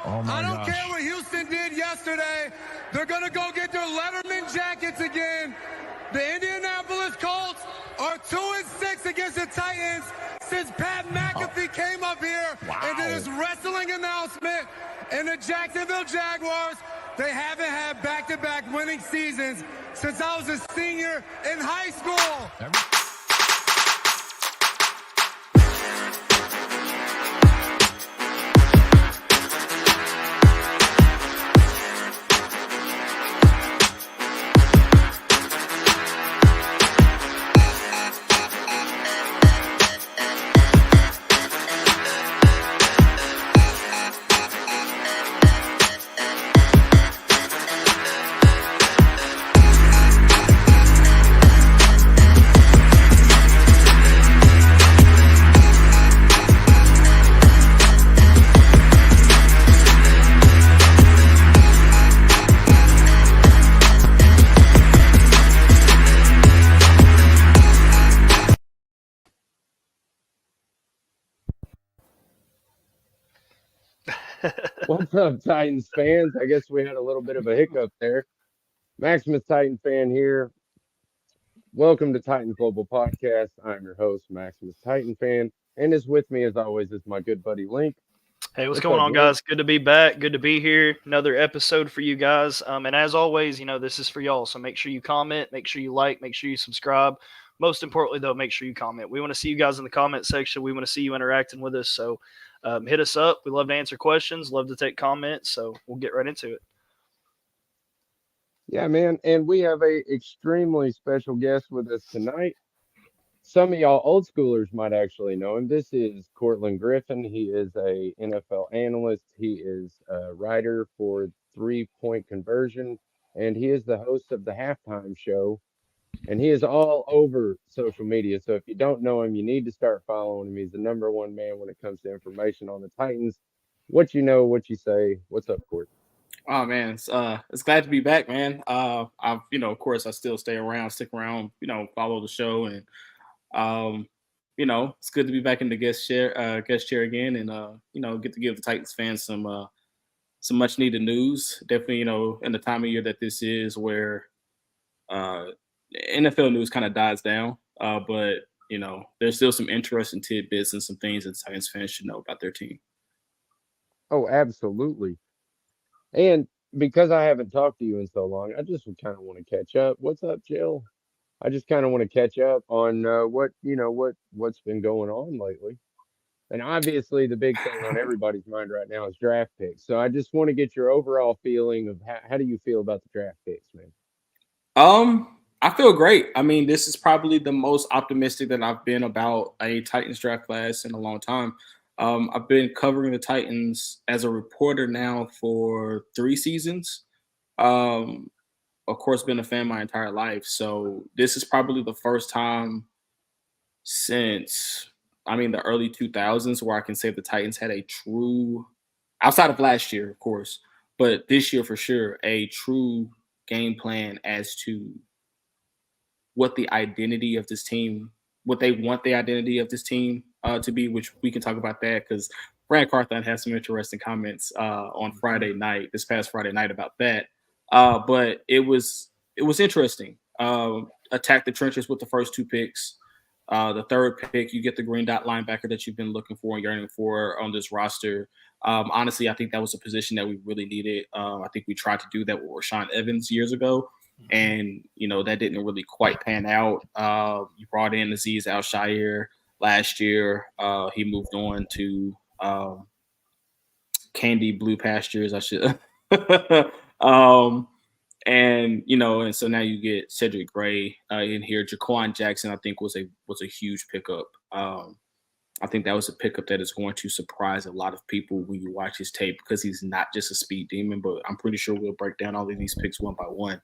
Oh my I don't gosh. care what Houston did yesterday. They're going to go get their Letterman jackets again. The Indianapolis Colts are 2-6 against the Titans since Pat McAfee came up here and did his wrestling announcement. And the Jacksonville Jaguars, they haven't had back-to-back winning seasons since I was a senior in high school. What's up, Titans fans? I guess we had a little bit of a hiccup there. Maximus Titan fan here. Welcome to Titans Global Podcast. I'm your host, Maximus Titan fan, and is with me as always is my good buddy Link. Hey, what's What's going up, on, Link? guys? Good to be back. Good to be here. Another episode for you guys. And as always, this is for y'all. So make sure you comment, make sure you like, make sure you subscribe. Most importantly, though, make sure you comment. We want to see you guys in the comment section. We want to see you interacting with us. So hit us up. We love to answer questions, love to take comments. So we'll get right into it. Yeah, man, and we have a extremely special guest with us tonight. Some of y'all old schoolers might actually know him. This is Courtland Griffin. He is a NFL analyst. He is a writer for 3-Point Conversion, and he is the host of the Halftime Show. And he is all over social media. So if you don't know him, you need to start following him. He's the number one man when it comes to information on the Titans. What you know, what you say. What's up, Court? Oh man, it's glad to be back, man. I've of course, I still stick around, follow the show, and it's good to be back in the guest chair again, and get to give the Titans fans some much needed news. Definitely, in the time of year that this is, where NFL news kind of dies down, but there's still some interesting tidbits and some things that Titans fans should know about their team. Oh, absolutely. And because I haven't talked to you in so long, I just kind of want to catch up. What's up, Jill? I just kind of want to catch up on what's been going on lately. And obviously, the big thing on everybody's mind right now is draft picks. So I just want to get your overall feeling of how do you feel about the draft picks, man? I feel great. I mean, this is probably the most optimistic that I've been about a Titans draft class in a long time. I've been covering the Titans as a reporter now for 3 seasons. Of course, been a fan my entire life. So this is probably the first time since, the early 2000s where I can say the Titans had a true, outside of last year, of course, but this year for sure, a true game plan as to what the identity of this team, what they want the identity of this team to be, which we can talk about that because Brad Courtland had some interesting comments on this past Friday night about that. But it was interesting. Attack the trenches with the first 2 picks. The third pick, you get the green dot linebacker that you've been looking for and yearning for on this roster. Honestly, I think that was a position that we really needed. I think we tried to do that with Rashaan Evans years ago. And, that didn't really quite pan out. You brought in Azeez Al-Shaair last year. He moved on to Candy Blue Pastures, I should. And so now you get Cedric Gray in here. Jaquan Jackson, I think, was a huge pickup. I think that was a pickup that is going to surprise a lot of people when you watch his tape because he's not just a speed demon, but I'm pretty sure we'll break down all of these picks one by one.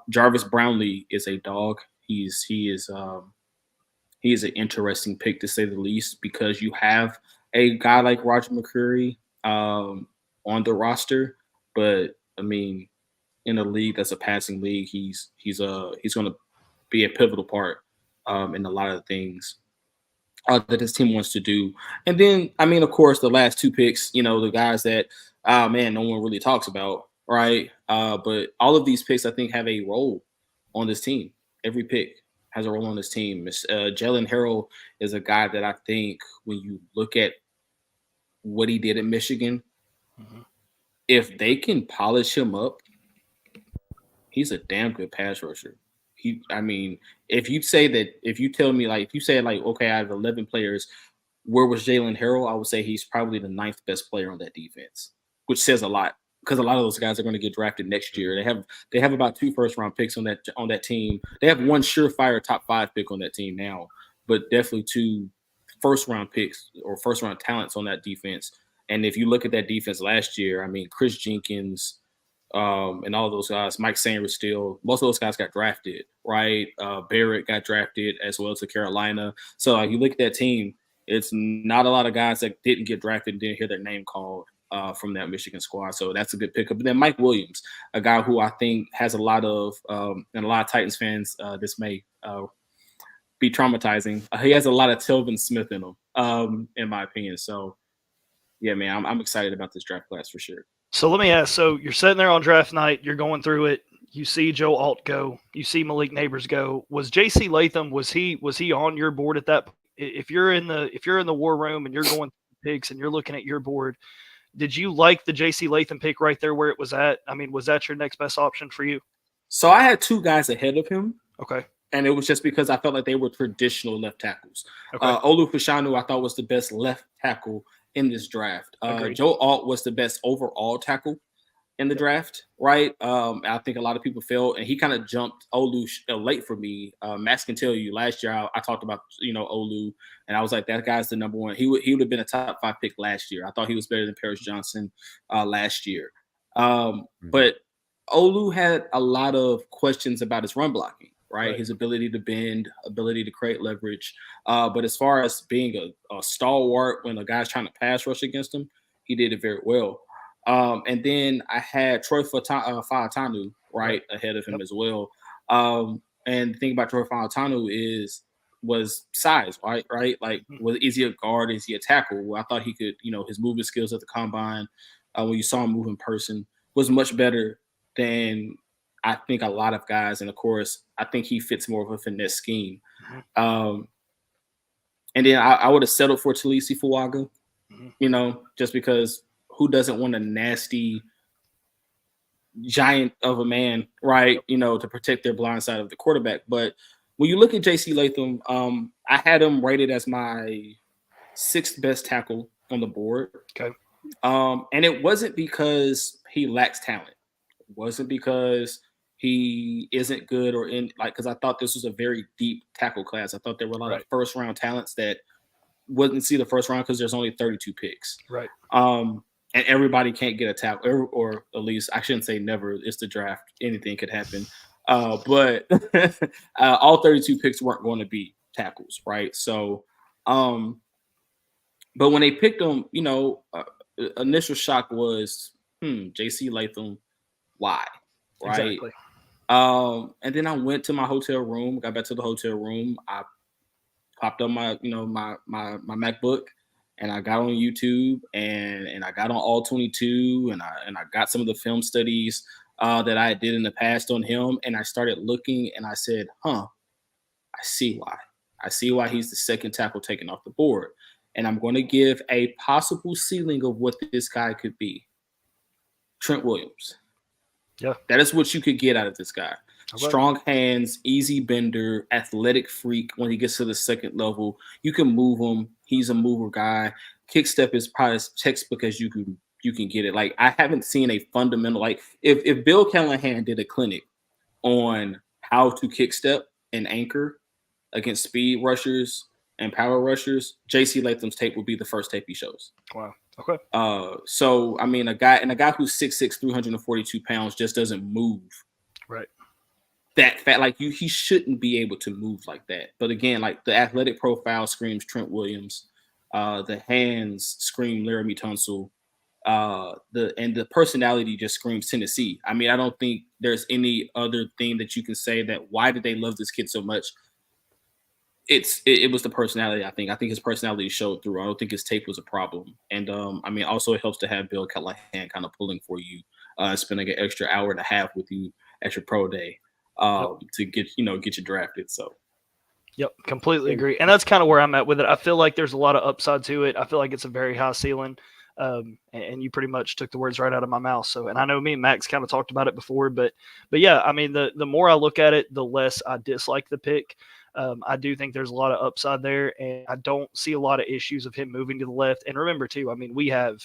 Jarvis Brownlee is a dog. He is an interesting pick to say the least because you have a guy like Roger McCreary on the roster, but in a league that's a passing league, he's going to be a pivotal part in a lot of things that his team wants to do. And then, I mean, of course, the last 2 picks, the guys that, no one really talks about, right? But all of these picks, I think, have a role on this team. Every pick has a role on this team. Jalen Harrell is a guy that I think when you look at what he did at Michigan, if they can polish him up, he's a damn good pass rusher. If you tell me, like, if you say, like, okay, I have 11 players, where was Jalen Harrell? I would say he's probably the 9th best player on that defense, which says a lot because a lot of those guys are going to get drafted next year. They have about 2 first-round picks on that team. They have one surefire top 5 pick on that team now, but definitely 2 first-round picks or first-round talents on that defense. And if you look at that defense last year, I mean, Chris Jenkins, and all of those guys, Mike Sanders still, most of those guys got drafted, right? Barrett got drafted as well to Carolina. So you look at that team, it's not a lot of guys that didn't get drafted and didn't hear their name called from that Michigan squad. So that's a good pickup. But then Mike Williams, a guy who I think has a lot of, and a lot of Titans fans, this may be traumatizing. He has a lot of Telvin Smith in him, in my opinion. So, yeah, man, I'm excited about this draft class for sure. So let me ask, so you're sitting there on draft night, you're going through it, you see Joe Alt go, you see Malik Neighbors go. Was J.C. Latham, was he on your board at that point? If you're in the war room and you're going through picks and you're looking at your board, did you like the J.C. Latham pick right there where it was at? I mean, was that your next best option for you? So I had 2 guys ahead of him. Okay. And it was just because I felt like they were traditional left tackles. Okay. Olu Fashanu, I thought, was the best left tackle in this draft. Joe Alt was the best overall tackle in the draft, right? I think a lot of people felt, and he kind of jumped Olu late for me. Max can tell you, last year I talked about, Olu, and I was like, that guy's the number one. He would have been a top 5 pick last year. I thought he was better than Paris Johnson last year. But Olu had a lot of questions about his run blocking. Right, his ability to bend, ability to create leverage. But as far as being a stalwart when a guy's trying to pass rush against him, he did it very well. And then I had Troy Fautanu ahead of him as well. And the thing about Troy Fautanu was size, right? Like, is he a guard? Is he a tackle? Well, I thought he could, his movement skills at the combine, when you saw him move in person, was much better than I think a lot of guys, and of course, I think he fits more of a finesse scheme. And then I would have settled for Talisi Fuaga, just because who doesn't want a nasty giant of a man, right? To protect their blind side of the quarterback. But when you look at J.C. Latham, I had him rated as my 6th best tackle on the board. Okay. And it wasn't because he lacks talent. It wasn't because he isn't good because I thought this was a very deep tackle class. I thought there were a lot of first round talents that wouldn't see the first round because there's only 32 picks. Right. And everybody can't get a tackle, or at least I shouldn't say never. It's the draft. Anything could happen. But all 32 picks weren't going to be tackles, right? So, but when they picked them, initial shock was, J.C. Latham, why? Right. Exactly. And then I went to my hotel room, got back to the hotel room. I popped on my MacBook, and I got on YouTube, and I got on All 22, and I got some of the film studies that I did in the past on him, and I started looking, and I said, I see why. I see why he's the 2nd tackle taken off the board, and I'm going to give a possible ceiling of what this guy could be. Trent Williams. Yeah, that is what you could get out of this guy. Okay. Strong hands, easy bender, athletic freak. When he gets to the 2nd level, you can move him. He's a mover guy. Kick step is probably as textbook as you can get it. Like, I haven't seen a fundamental, like, if Bill Callahan did a clinic on how to kick step and anchor against speed rushers and power rushers, J.C. Latham's tape will be the first tape he shows. Wow. Okay. So I mean, a guy who's 6'6", 342 pounds just doesn't move. Right. That fat, like he shouldn't be able to move like that. But again, like, the athletic profile screams Trent Williams. The hands scream Laramie Tunsil. The personality just screams Tennessee. I mean, I don't think there's any other thing that you can say that why did they love this kid so much. it was the personality. I think his personality showed through. I don't think his tape was a problem. And I mean, also it helps to have Bill Callahan kind of pulling for you, spending an extra hour and a half with you at your pro day to get you drafted. So. Yep, completely agree. And that's kind of where I'm at with it. I feel like there's a lot of upside to it. I feel like it's a very high ceiling. And you pretty much took the words right out of my mouth. So, and I know me and Max kind of talked about it before, but yeah, I mean, the more I look at it, the less I dislike the pick. I do think there's a lot of upside there, and I don't see a lot of issues of him moving to the left. And remember too, I mean, we have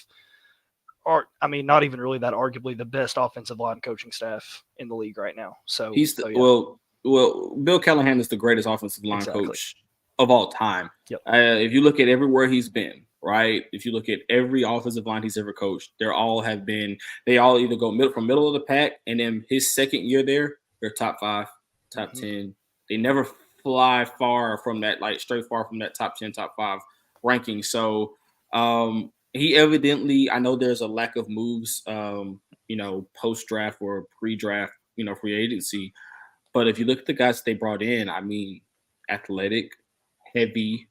not even really that arguably the best offensive line coaching staff in the league right now. So yeah. Well, Bill Callahan is the greatest offensive line coach of all time. Yep. If you look at everywhere he's been, right? If you look at every offensive line he's ever coached, they all either go from middle of the pack, and then his second year there, they're top 5, top 10. They never fly far from that, like straight far from that top 10, top 5 ranking. So he evidently, I know there's a lack of moves, post-draft or pre-draft, free agency. But if you look at the guys that they brought in, I mean, athletic, heavy,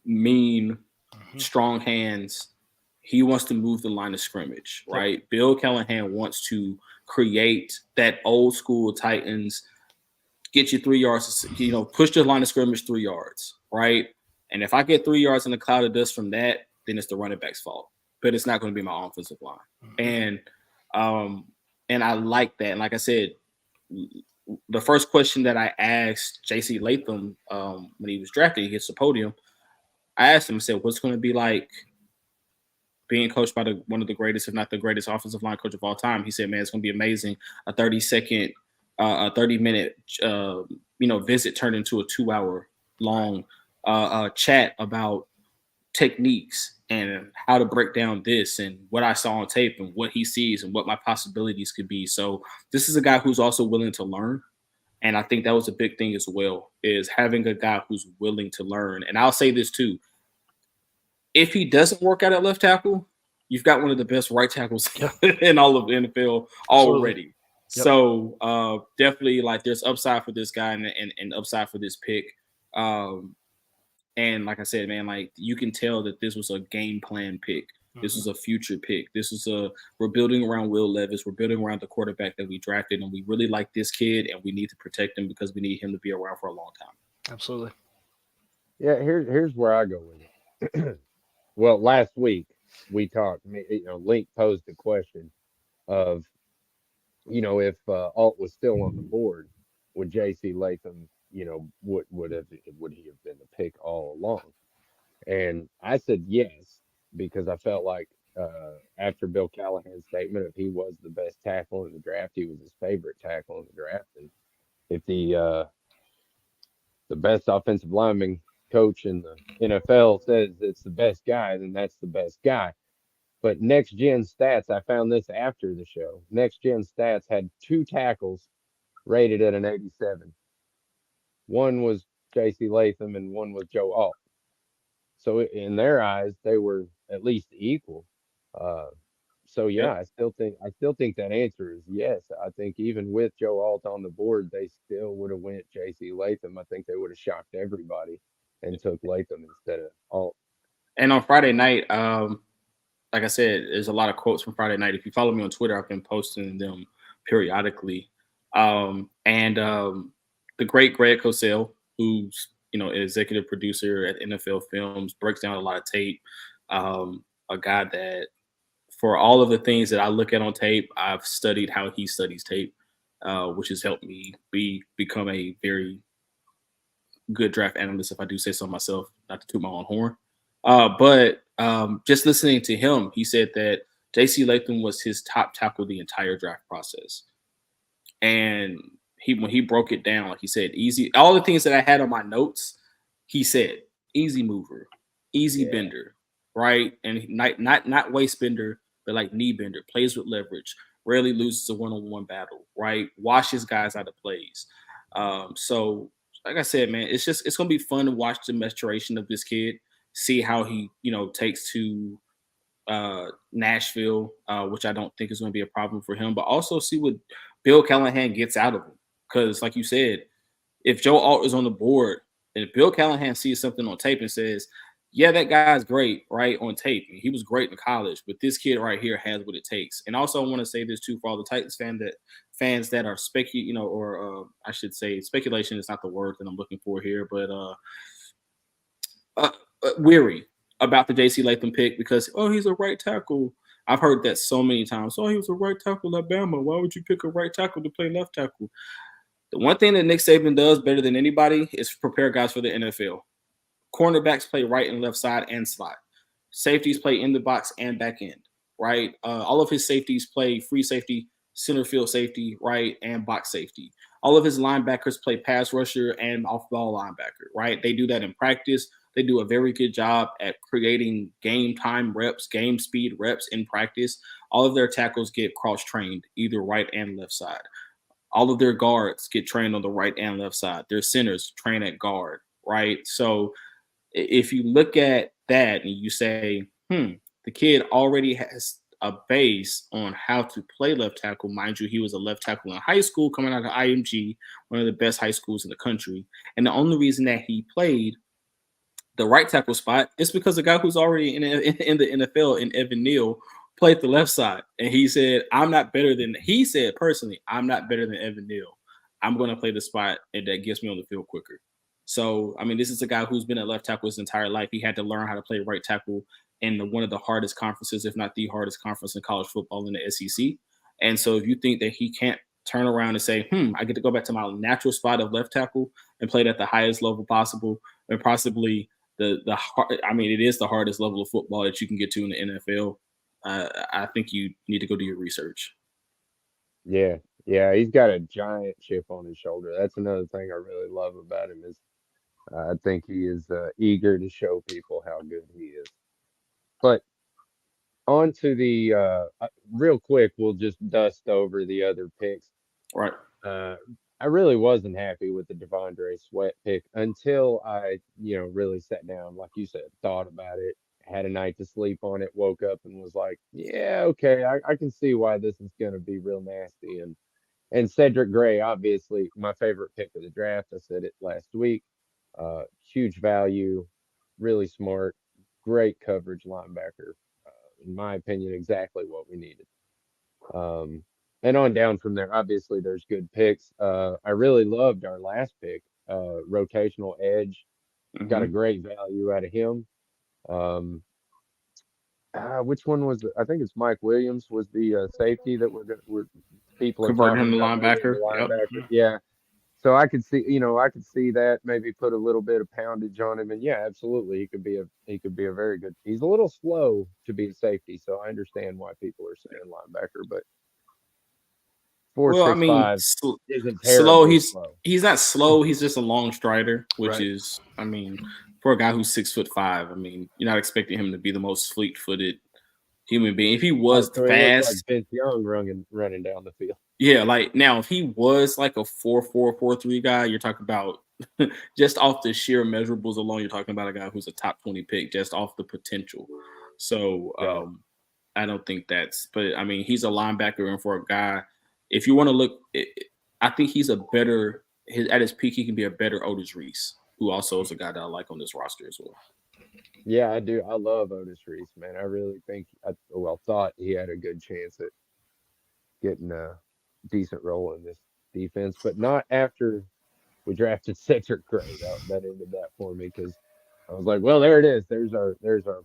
mean, strong hands. He wants to move the line of scrimmage, right? Yep. Bill Callahan wants to create that old school Titans, get you 3 yards, push the line of scrimmage 3 yards, right? And if I get 3 yards in a cloud of dust from that, then it's the running back's fault. But it's not going to be my offensive line. And I like that. And like I said, the first question that I asked J.C. Latham when he was drafted, he hits the podium. I asked him, I said, what's going to be like being coached by one of the greatest, if not the greatest offensive line coach of all time? He said, man, it's going to be amazing. A 30-minute, visit turned into a 2-hour long chat about techniques and how to break down this and what I saw on tape and what he sees and what my possibilities could be. So this is a guy who's also willing to learn. And I think that was a big thing as well, is having a guy who's willing to learn. And I'll say this too. If he doesn't work out at left tackle, you've got one of the best right tackles in all of the NFL already. Yep. So definitely, like, there's upside for this guy and upside for this pick. And like I said, man, like, you can tell that this was a game plan pick. This is a future pick. We're building around Will Levis. We're building around the quarterback that we drafted, and we really like this kid, and we need to protect him because we need him to be around for a long time. Absolutely. Yeah, here's where I go with it. Well, last week we talked. Link posed the question of, if Alt was still on the board, would J.C. Latham, would he have been the pick all along? And I said yes, because I felt like after Bill Callahan's statement, if he was the best tackle in the draft, he was his favorite tackle in the draft. And if the best offensive lineman coach in the NFL says it's the best guy, then that's the best guy. But Next Gen Stats, I found this after the show. Next Gen Stats had 2 tackles rated at an 87. One was J.C. Latham and one was Joe Alt. So in their eyes, they were at least equal. So yeah, I still think that answer is yes. I think even with Joe Alt on the board, they still would have went J.C. Latham. I think they would have shocked everybody and took Latham instead of Alt. And on Friday night, like I said, there's a lot of quotes from Friday night. If you follow me on Twitter, I've been posting them periodically. And the great Greg Cosell, who's an executive producer at NFL Films, breaks down a lot of tape. A guy that, for all of the things that I look at on tape, I've studied how he studies tape, which has helped me become a very good draft analyst, if I do say so myself, not to toot my own horn. But just listening to him, he said that J.C. Latham was his top tackle the entire draft process. And when he broke it down, like he said, easy, all the things that I had on my notes, he said, easy mover, easy bender, right? And not waist bender, but like knee bender, plays with leverage, rarely loses a one-on-one battle, right? Washes guys out of plays. So like I said, man, it's going to be fun to watch the maturation of this kid, see how he, takes to Nashville, which I don't think is going to be a problem for him, but also see what Bill Callahan gets out of him. Because like you said, if Joe Alt is on the board, And Bill Callahan sees something on tape and says, yeah, that guy's great, right, on tape. He was great in college, but this kid right here has what it takes. And also, I want to say this too for all the Titans fans that are I should say, speculation is not the word that I'm looking for here, but weary about the J.C. Latham pick because he's a right tackle. I've heard that so many times. Oh, he was a right tackle, Alabama. Why would you pick a right tackle to play left tackle? The one thing that Nick Saban does better than anybody is prepare guys for the NFL. Cornerbacks play right and left side and slot. Safeties play in the box and back end, right? All of his safeties play free safety, center field safety, right, and box safety. All of his linebackers play pass rusher and off-ball linebacker, right? They do that in practice. They do a very good job at creating game time reps, game speed reps in practice. All of their tackles get cross-trained, either right and left side. All of their guards get trained on the right and left side. Their centers train at guard, right? So if you look at that and you say, the kid already has a base on how to play left tackle. Mind you, he was a left tackle in high school coming out of IMG, one of the best high schools in the country. And the only reason that he played the right tackle spot is because the guy who's already in the NFL, in Evan Neal, played the left side. And he said, I'm not better than Evan Neal. I'm going to play the spot and that gets me on the field quicker. So, I mean, this is a guy who's been at left tackle his entire life. He had to learn how to play right tackle in one of the hardest conferences, if not the hardest conference in college football in the SEC. And so if you think that he can't turn around and say, I get to go back to my natural spot of left tackle and play it at the highest level possible, and possibly it is the hardest level of football that you can get to in the NFL. I think you need to go do your research. Yeah, he's got a giant chip on his shoulder. That's another thing I really love about him is I think he is eager to show people how good he is. But on to the real quick, we'll just dust over the other picks. Right. I really wasn't happy with the Devondre Sweat pick until I, really sat down, like you said, thought about it, had a night to sleep on it, woke up and was like, yeah, okay, I can see why this is going to be real nasty. And Cedric Gray, obviously my favorite pick of the draft. I said it last week. Huge value, really smart, great coverage linebacker. In my opinion, exactly what we needed. And on down from there, obviously there's good picks. I really loved our last pick, rotational edge. Got a great value out of him. Which one was it? I think it's Mike Williams was the safety that we're people converting him to linebacker. Yep. Yeah. So I could see, that maybe put a little bit of poundage on him, and yeah, absolutely, he could be a very good. He's a little slow to be a safety, so I understand why people are saying linebacker, but 4.65 isn't terribly slow. He's not slow. He's just a long strider, which is, for a guy who's 6'5", you're not expecting him to be the most fleet-footed human being. If he was fast, like Vince Young running down the field. Yeah, like now, if he was like a 4.4, 4.3 guy, you're talking about just off the sheer measurables alone, you're talking about a guy who's a top 20 pick just off the potential. So I don't think that's, but he's a linebacker, and for a guy, if you want to look, I think he's at his peak, he can be a better Otis Reese, who also is a guy that I like on this roster as well. Yeah, I do. I love Otis Reese, man. I really think, thought he had a good chance at getting a decent role in this defense, but not after we drafted Cedric Gray. That ended that for me because I was like, well, there it is. There's our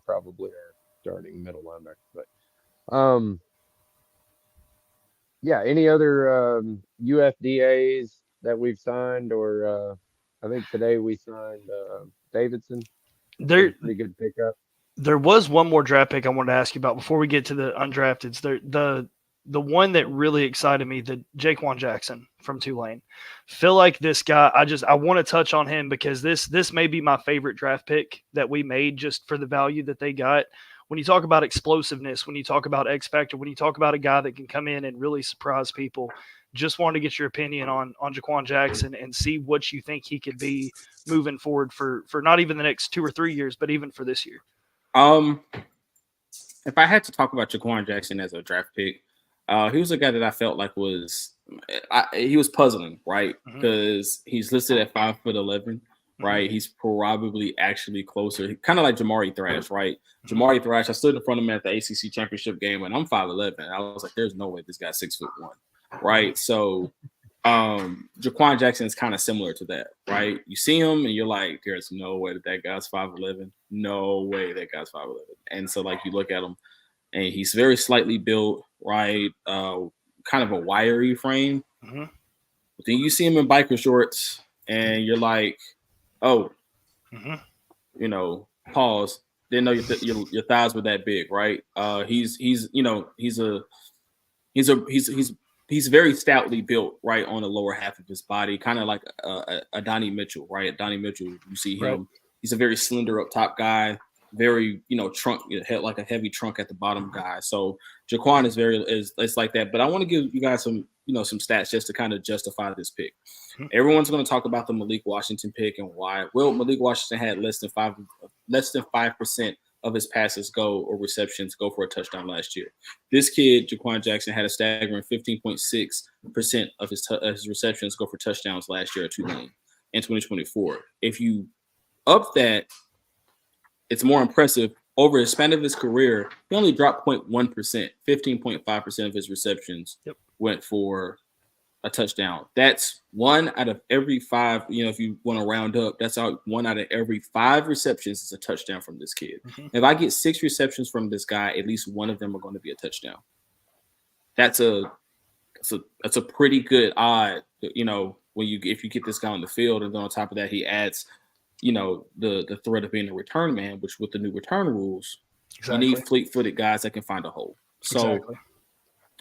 probably our starting middle linebacker. But yeah, any other UFDAs that we've signed, or I think today we signed Davidson. Pretty good pickup. There was one more draft pick I wanted to ask you about before we get to the undrafteds. The one that really excited me, the Jaquan Jackson from Tulane. Feel like this guy, I want to touch on him because this may be my favorite draft pick that we made just for the value that they got. When you talk about explosiveness, when you talk about X factor, when you talk about a guy that can come in and really surprise people, just wanted to get your opinion on Jaquan Jackson and see what you think he could be moving forward for not even the next 2 or 3 years, but even for this year. If I had to talk about Jaquan Jackson as a draft pick, he was a guy that I felt like he was puzzling, right? Because he's listed at 5'11", right? He's probably actually closer, kind of like Jamari Thrash, right? Jamari Thrash, I stood in front of him at the ACC championship game, and I'm 5'11". I was like, there's no way this guy's 6'1", right? So Jaquan Jackson is kind of similar to that, right? You see him and you're like, there's no way that guy's 5'11". No way that guy's 5'11". And so like you look at him and he's very slightly built, right? Kind of a wiry frame. But then you see him in biker shorts and you're like, oh, you know, pause. Didn't know your thighs were that big, right? He's very stoutly built, right, on the lower half of his body, kind of like a Donnie Mitchell, right? Donnie Mitchell, you see him. Right. He's a very slender up top guy, very, trunk, like a heavy trunk at the bottom guy. So Jaquan is like that. But I want to give you guys some stats just to kind of justify this pick. Everyone's going to talk about the Malik Washington pick and why. Well, Malik Washington had less than 5% of his passes or receptions go for a touchdown last year. This kid, Jaquan Jackson, had a staggering 15.6% of his receptions go for touchdowns last year at Tulane in 2024. If you up that, it's more impressive. Over the span of his career, he only dropped 0.1%. 15.5% of his receptions went for a touchdown. That's 1 out of every 5. If you want to round up, that's out 1 out of every 5 receptions is a touchdown from this kid. If I get 6 receptions from this guy, at least one of them are going to be a touchdown. That's a pretty good odd. If you get this guy on the field, and then on top of that, he adds, the threat of being a return man, which with the new return rules, you need fleet-footed guys that can find a hole. So.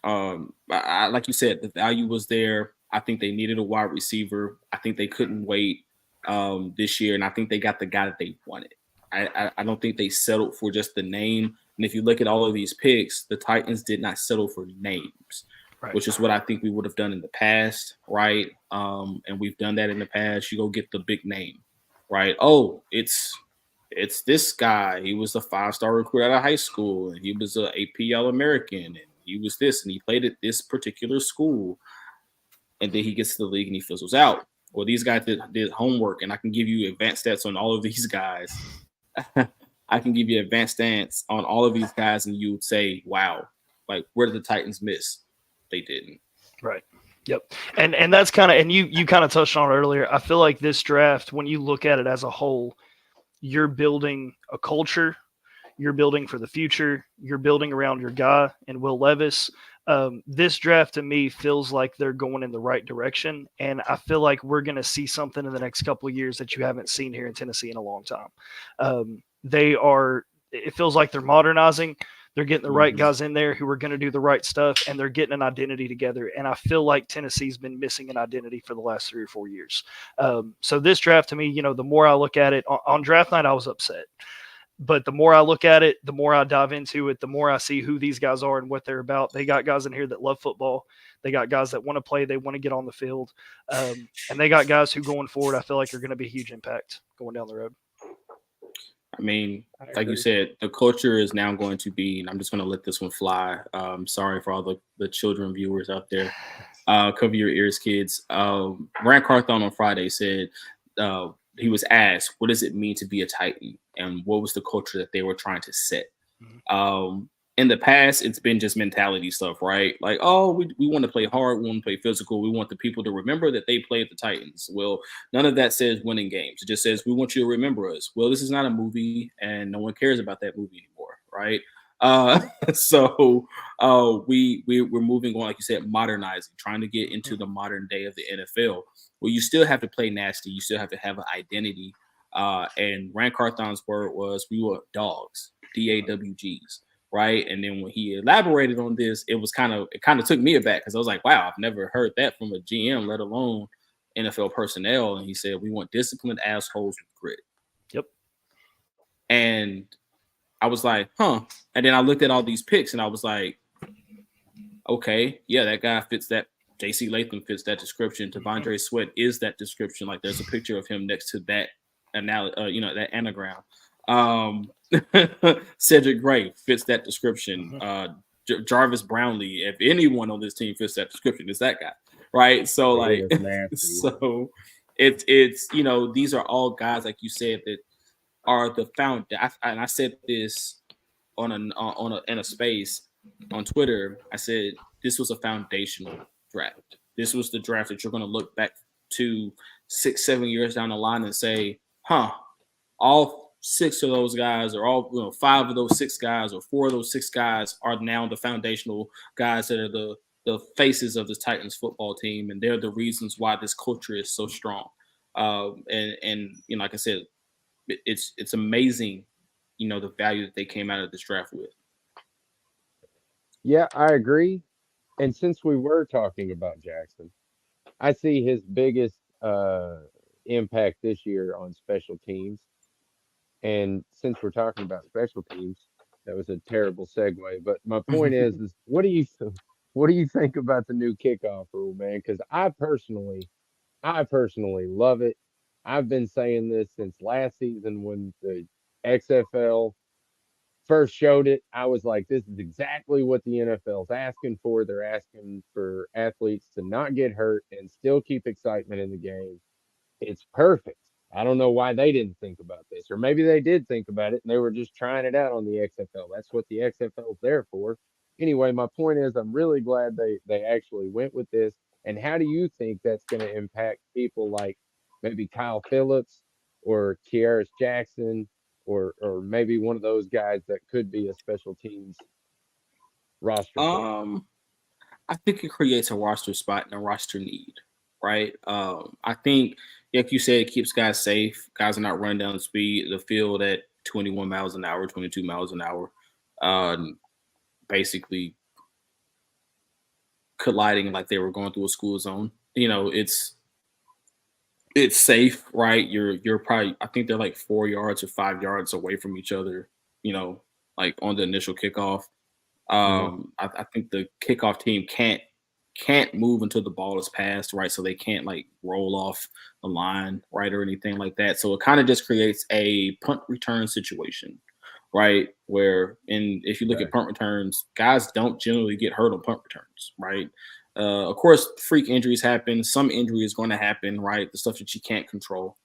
Like you said, the value was there. I think they needed a wide receiver. I think they couldn't wait this year, and I think they got the guy that they wanted. I don't think they settled for just the name. And if you look at all of these picks, the Titans did not settle for names, which is what I think we would have done in the past, right? And we've done that in the past. You go get the big name, right? Oh, it's this guy. He was a 5-star recruit out of high school, and he was an AP All-American, and he was this, and he played at this particular school, and then he gets to the league and he fizzles out. Well, these guys did homework, and I can give you advanced stats on all of these guys. I can give you advanced stats on all of these guys, and you would say, wow, like, where did the Titans miss? They didn't. Right. Yep. And that's kind of, and you kind of touched on it earlier. I feel like this draft, when you look at it as a whole, you're building a culture. You're building for the future. You're building around your guy and Will Levis. This draft to me feels like they're going in the right direction. And I feel like we're going to see something in the next couple of years that you haven't seen here in Tennessee in a long time. It feels like they're modernizing. They're getting the right guys in there who are going to do the right stuff, and they're getting an identity together. And I feel like Tennessee's been missing an identity for the last 3 or 4 years. So this draft to me, the more I look at it on draft night, I was upset. But the more I look at it, the more I dive into it, the more I see who these guys are and what they're about. They got guys in here that love football. They got guys that want to play. They want to get on the field. And they got guys who going forward, I feel like are going to be a huge impact going down the road. I mean, like you said, the culture is now going to be, and I'm just going to let this one fly. Sorry for all the children viewers out there. Cover your ears, kids. Rand Carthon on Friday said, he was asked, what does it mean to be a Titan? And what was the culture that they were trying to set? In the past, it's been just mentality stuff, right? Like, oh, we want to play hard. We want to play physical. We want the people to remember that they played the Titans. Well, none of that says winning games. It just says, we want you to remember us. Well, this is not a movie, and no one cares about that movie anymore, right? So we're moving on, like you said, modernizing, trying to get into the modern day of the NFL. Well, you still have to play nasty. You still have to have an identity. And Rand Carthon's word was, we were dogs, DAWGs, right? And then when he elaborated on this, it kind of took me aback, because I was like, wow, I've never heard that from a GM, let alone NFL personnel. And he said, we want disciplined assholes with grit. Yep. And I was like, huh. And then I looked at all these picks and I was like, okay, yeah, that guy fits that. JC Latham fits that description. T'Vondre Sweat is that description. Like, there's a picture of him next to that, that anagram. Cedric Gray fits that description. Jarvis Brownlee, if anyone on this team fits that description, it's that guy, right? So it's these are all guys like you said that are the and I said this in a space on Twitter. I said this was a foundational draft. This was the draft that you're going to look back to 6-7 years down the line and say, all 6 of those guys, or all 5 of those 6 guys, or 4 of those 6 guys are now the foundational guys that are the faces of the Titans football team, and they're the reasons why this culture is so strong. And like I said, it's amazing, the value that they came out of this draft with. Yeah, I agree. And since we were talking about Jackson, I see his biggest impact this year on special teams. And since we're talking about special teams, that was a terrible segue. But my point is what do you think about the new kickoff rule, man? Because I personally love it. I've been saying this since last season when the XFL first showed it. I was like, this is exactly what the NFL's asking for. They're asking for athletes to not get hurt and still keep excitement in the game. It's perfect. I don't know why they didn't think about this, or maybe they did think about it and they were just trying it out on the XFL. That's what the XFL is there for. Anyway, my point is, I'm really glad they actually went with this. And how do you think that's going to impact people like maybe Kyle Phillips or Kearis Jackson, or maybe one of those guys that could be a special teams roster player? I think it creates a roster spot and a roster need, right? I think, like you said, it keeps guys safe. Guys are not running down the field at 21 miles an hour, 22 miles an hour, basically colliding like they were going through a school zone. It's safe, right? You're probably, I think they're like 4 yards or 5 yards away from each other, like on the initial kickoff. I think the kickoff team can't move until the ball is passed, right? So they can't like roll off the line, right, or anything like that. So it kind of just creates a punt return situation, right? Where if you look at punt returns, guys don't generally get hurt on punt returns, right? Of course, freak injuries happen. Some injury is going to happen, right? The stuff that you can't control,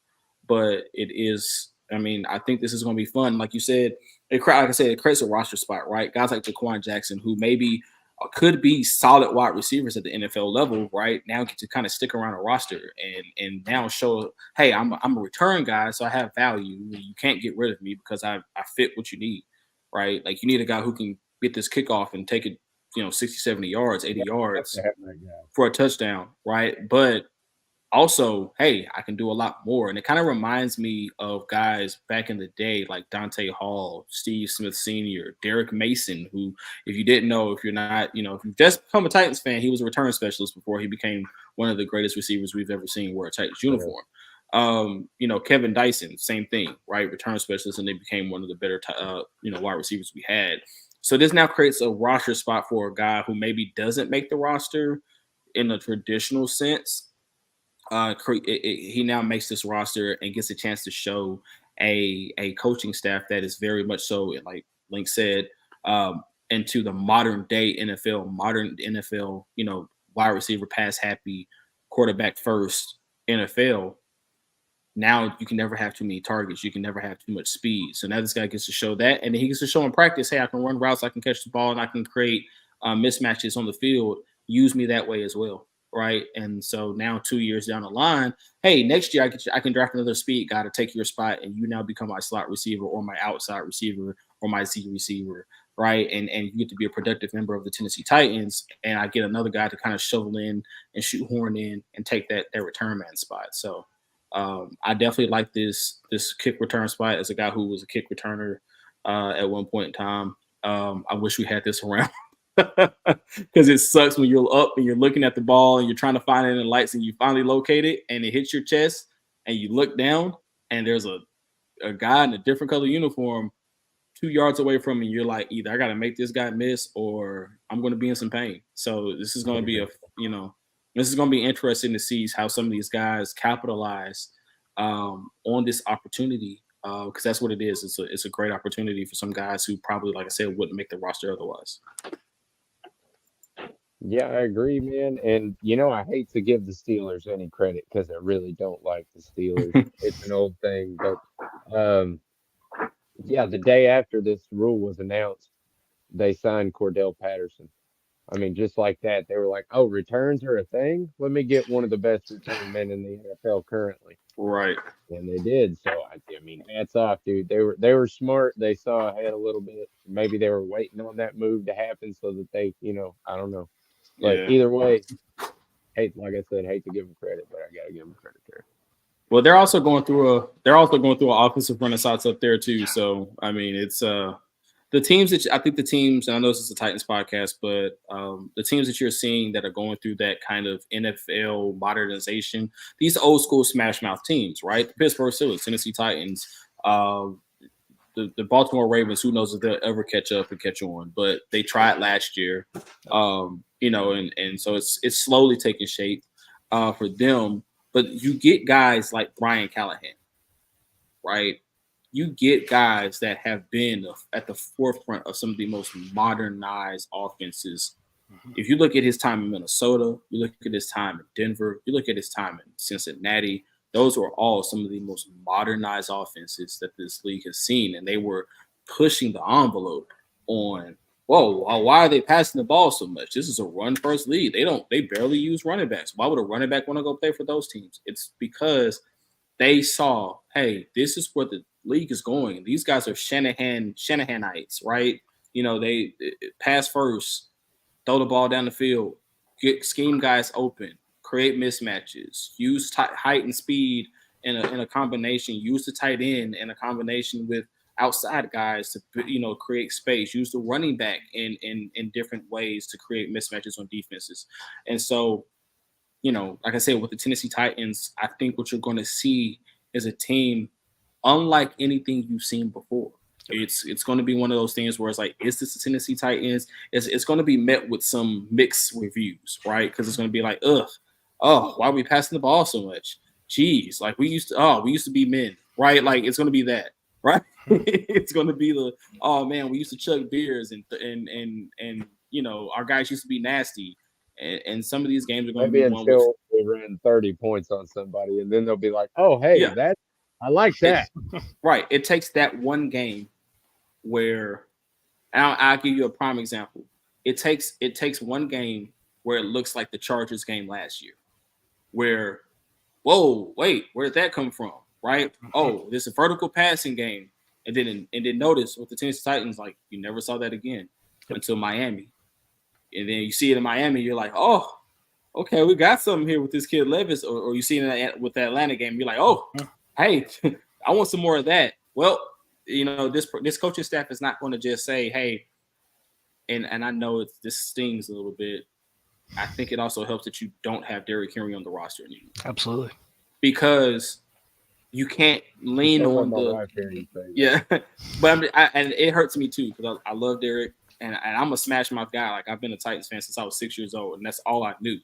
but it is. I mean, I think this is going to be fun. Like you said, like I said, it creates a roster spot, right? Guys like Jaquan Jackson, who maybe could be solid wide receivers at the NFL level, right? Now get to kind of stick around a roster and now show, hey, I'm a return guy, so I have value. You can't get rid of me because I fit what you need, right? Like you need a guy who can get this kickoff and take it, 60, 70 yards, 80 yards for a touchdown, right? But also, hey, I can do a lot more. And it kind of reminds me of guys back in the day like Dante Hall, Steve Smith Sr., Derek Mason, who, if you didn't know, if you're not, if you've just become a Titans fan, he was a return specialist before he became one of the greatest receivers we've ever seen wear a Titans uniform. Kevin Dyson, same thing, right? Return specialist, and they became one of the better, wide receivers we had. So this now creates a roster spot for a guy who maybe doesn't make the roster in a traditional sense. He now makes this roster and gets a chance to show a coaching staff that is very much so, like Link said, into the modern NFL, wide receiver, pass happy, quarterback first NFL. Now you can never have too many targets. You can never have too much speed. So now this guy gets to show that, and then he gets to show in practice, hey, I can run routes, I can catch the ball, and I can create mismatches on the field. Use me that way as well, right? And so now 2 years down the line, hey, next year I can draft another speed guy to take your spot, and you now become my slot receiver or my outside receiver or my Z receiver, right? And you get to be a productive member of the Tennessee Titans, and I get another guy to kind of shovel in and shoot horn in and take that return man spot. So I definitely like this kick return spot as a guy who was a kick returner at one point in time. I wish we had this around because it sucks when you're up and you're looking at the ball and you're trying to find it in the lights and you finally locate it and it hits your chest and you look down and there's a guy in a different color uniform 2 yards away from me. You're like, either I got to make this guy miss or I'm going to be in some pain. So this is going to be this is going to be interesting to see how some of these guys capitalize on this opportunity because that's what it is. It's a great opportunity for some guys who probably, like I said, wouldn't make the roster otherwise. Yeah, I agree, man. And I hate to give the Steelers any credit because I really don't like the Steelers. It's an old thing, but um, yeah, the day after this rule was announced, they signed Cordell Patterson. I mean, just like that, they were like, "Oh, returns are a thing. Let me get one of the best return men in the NFL currently." Right. And they did. So I mean, hats off, dude. They were smart. They saw ahead a little bit. Maybe they were waiting on that move to happen so that they, I don't know. But Yeah. either way, like I said, hate to give them credit, but I gotta give them credit there. Well, they're also going through an offensive renaissance up there too. So I mean, it's the teams I think the teams, and I know this is a Titans podcast, but the teams that you're seeing that are going through that kind of NFL modernization, these old school smash mouth teams, right? The Pittsburgh Steelers, Tennessee Titans, the Baltimore Ravens. Who knows if they'll ever catch up and catch on? But they tried last year, and so it's slowly taking shape for them. But you get guys like Brian Callahan, right? You get guys that have been at the forefront of some of the most modernized offenses. If you look at his time in Minnesota, you look at his time in Denver, you look at his time in Cincinnati, those were all some of the most modernized offenses that this league has seen. And they were pushing the envelope on, whoa, why are they passing the ball so much? This is a run-first league. They barely use running backs. Why would a running back want to go play for those teams? It's because they saw, hey, this is where the league is going. These guys are Shanahanites, right? They pass first, throw the ball down the field, get scheme guys open, create mismatches, use height and speed in a combination, use the tight end in a combination with outside guys to create space, use the running back in different ways to create mismatches on defenses. And so, like I said, with the Tennessee Titans, I think what you're going to see is a team unlike anything you've seen before. It's going to be one of those things where it's like, is this the Tennessee Titans? It's going to be met with some mixed reviews, right? Because it's going to be like, why are we passing the ball so much? Jeez, like we used to be men, right? Like it's going to be that, right? It's going to be oh man, we used to chug beers and our guys used to be nasty. And some of these games are going to Maybe be one with until they ran 30 points on somebody, and then they'll be like, "Oh, hey, I like that." Right. It takes that one game where, I'll give you a prime example. It takes one game where it looks like the Chargers game last year, where, whoa, wait, where did that come from? Right? Oh, this is a vertical passing game, and then notice with the Tennessee Titans, like you never saw that again until Miami, and then you see it in Miami, you're like, oh, okay, we got something here with this kid Levis, or you see it with the Atlanta game, you're like, oh, hey, I want some more of that. Well, this coaching staff is not going to just say, hey, and I know this stings a little bit. I think it also helps that you don't have Derrick Henry on the roster anymore. Absolutely. Because you can't lean on the but and it hurts me too because I love Derrick and I'm a smash mouth guy. Like I've been a Titans fan since I was 6 years old, and that's all I knew.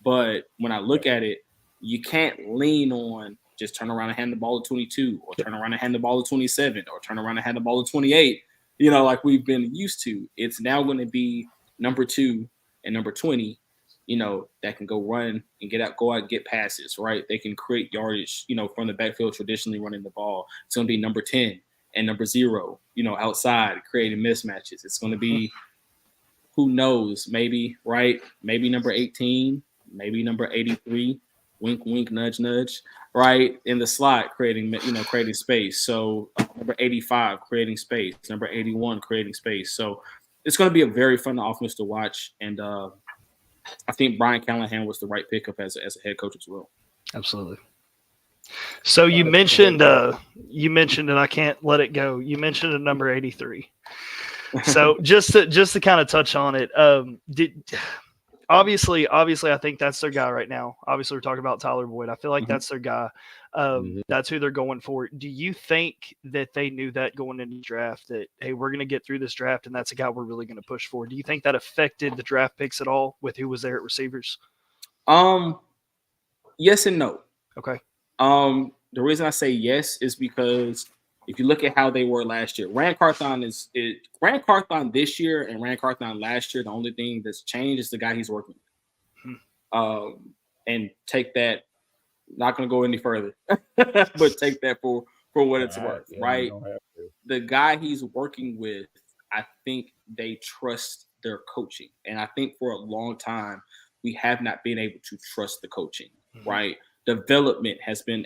But when I look at it, you can't lean on just turn around and hand the ball to 22 or turn around and hand the ball to 27 or turn around and hand the ball to 28, like we've been used to. It's now going to be number 2 and number 20, that can go run and go out and get passes, right? They can create yardage, from the backfield, traditionally running the ball. It's going to be number 10 and number 0, outside creating mismatches. It's going to be, who knows, maybe, right? Maybe number 18, maybe number 83, wink, wink, nudge, nudge, right? In the slot, creating space. So number 85, creating space. Number 81, creating space. So it's going to be a very fun offense to watch. And I think Brian Callahan was the right pickup as a head coach as well. Absolutely. So you mentioned, and I can't let it go. You mentioned a number 83. So just to kind of touch on it, obviously, I think that's their guy right now. Obviously, we're talking about Tyler Boyd. I feel like that's their guy. That's who they're going for. Do you think that they knew that going into the draft, that, hey, we're going to get through this draft and that's a guy we're really going to push for? Do you think that affected the draft picks at all with who was there at receivers? Yes and no. Okay. The reason I say yes is because, if you look at how they were last year, Rand Carthon Rand Carthon this year and Rand Carthon last year. The only thing that's changed is the guy he's working with. And take that. Not going to go any further, but take that for what it's worth, right? The guy he's working with, I think they trust their coaching, and I think for a long time we have not been able to trust the coaching, right? Development has been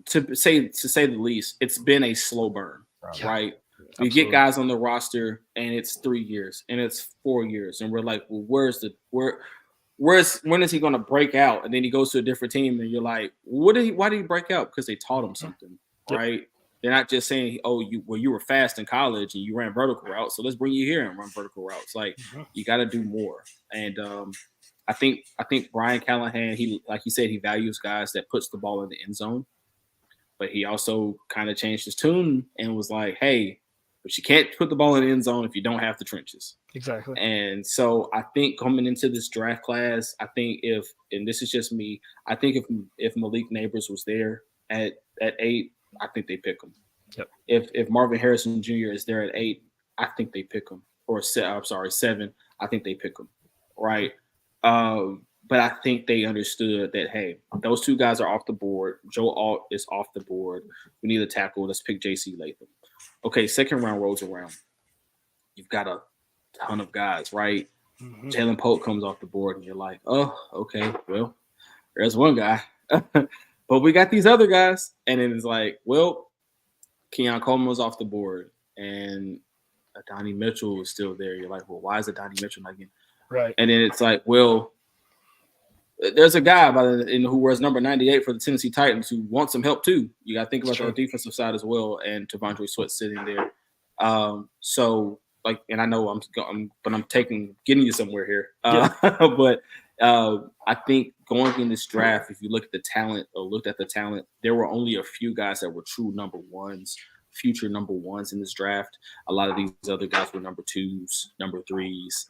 to say the least, it's been a slow burn, right? We get guys on the roster and it's 3 years and it's 4 years, and we're like, well, when is he going to break out? And then he goes to a different team, and you're like, why did he break out? Because they taught him something, right? They're not just saying, oh, you were fast in college and you ran vertical routes, so let's bring you here and run vertical routes. Like, you got to do more. And I think Brian Callahan, like you said, he values guys that puts the ball in the end zone, but he also kind of changed his tune and was like, hey, but you can't put the ball in the end zone if you don't have the trenches. Exactly. And so I think coming into this draft class, I think and this is just me, I think if Malik Neighbors was there at 8, I think they pick him. Yep. If Marvin Harrison Jr. is there at 8, I think they pick him. Or 7, I think they pick him. Right. But I think they understood that, hey, those two guys are off the board. Joe Alt is off the board. We need a tackle. Let's pick J.C. Latham. Okay, second round rolls around. You've got a ton of guys, right? Jalen Polk comes off the board, and you're like, oh, okay, well, there's one guy. But we got these other guys. And then it's like, well, Keon Coleman was off the board, and Adonai Mitchell is still there. You're like, well, why is Adonai Mitchell not getting – right? And then it's like, well, there's a guy who wears number 98 for the Tennessee Titans who wants some help too. You got to think about the defensive side as well, and T'Vondre Sweat sitting there. So like, and I know I'm getting you somewhere here. But I think going in this draft, if you look at the talent or looked at the talent, there were only a few guys that were true number ones, future number ones in this draft. A lot of these other guys were number 2s, number 3s.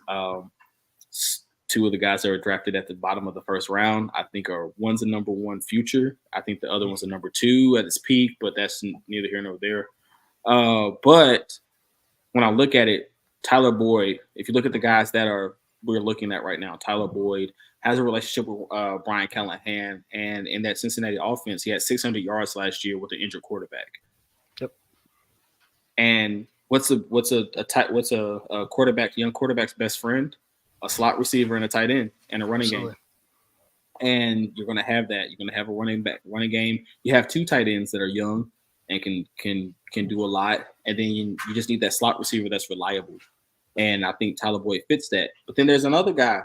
2 of the guys that were drafted at the bottom of the first round, I think one's a number 1 future. I think the other one's a number 2 at its peak, but that's neither here nor there. But when I look at it, Tyler Boyd, if you look at the guys that we're looking at right now, Tyler Boyd has a relationship with Brian Callahan, and in that Cincinnati offense, he had 600 yards last year with an injured quarterback. Yep. And what's a young quarterback's best friend? A slot receiver and a tight end and a running game. And you're going to have that. You're going to have a running game. You have 2 tight ends that are young and can do a lot. And then you just need that slot receiver that's reliable. And I think Tyler Boyd fits that. But then there's another guy.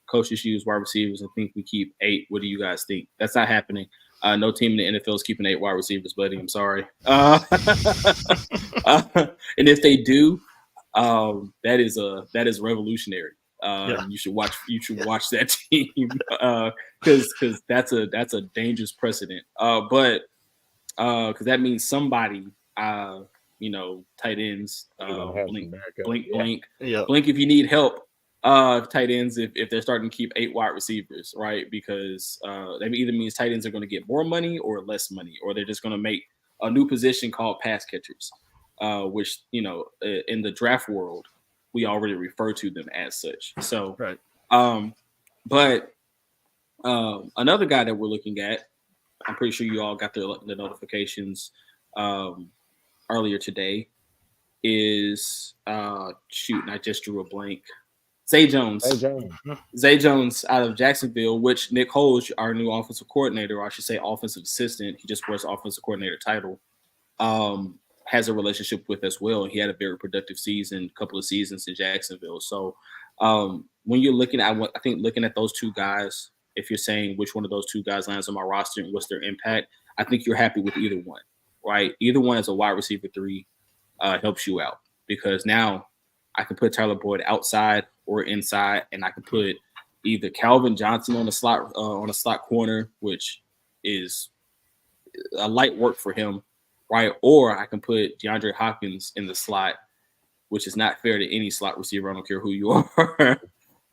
Coaches use wide receivers and think we keep 8. What do you guys think? That's not happening. No team in the NFL is keeping 8 wide receivers, buddy. I'm sorry. And if they do, that is revolutionary. You should watch that team because that's a dangerous precedent. But because that means somebody, tight ends, blink if you need help. Tight ends if they're starting to keep 8 wide receivers, right? Because that either means tight ends are going to get more money or less money, or they're just going to make a new position called pass catchers. Which, in the draft world, we already refer to them as such. So, right. But another guy that we're looking at, I'm pretty sure you all got the notifications earlier today, is I just drew a blank. Zay Jones out of Jacksonville, which Nick Holz, our new offensive coordinator, or I should say offensive assistant, he just wears offensive coordinator title, has a relationship with as well. He had a very productive couple of seasons in Jacksonville. So when you're looking at those 2 guys, if you're saying which one of those 2 guys lands on my roster and what's their impact, I think you're happy with either one, right? Either one as a wide receiver 3 helps you out, because now I can put Tyler Boyd outside or inside, and I can put either Calvin Johnson on the slot corner, which is a light work for him, right? Or I can put DeAndre Hopkins in the slot, which is not fair to any slot receiver. I don't care who you are,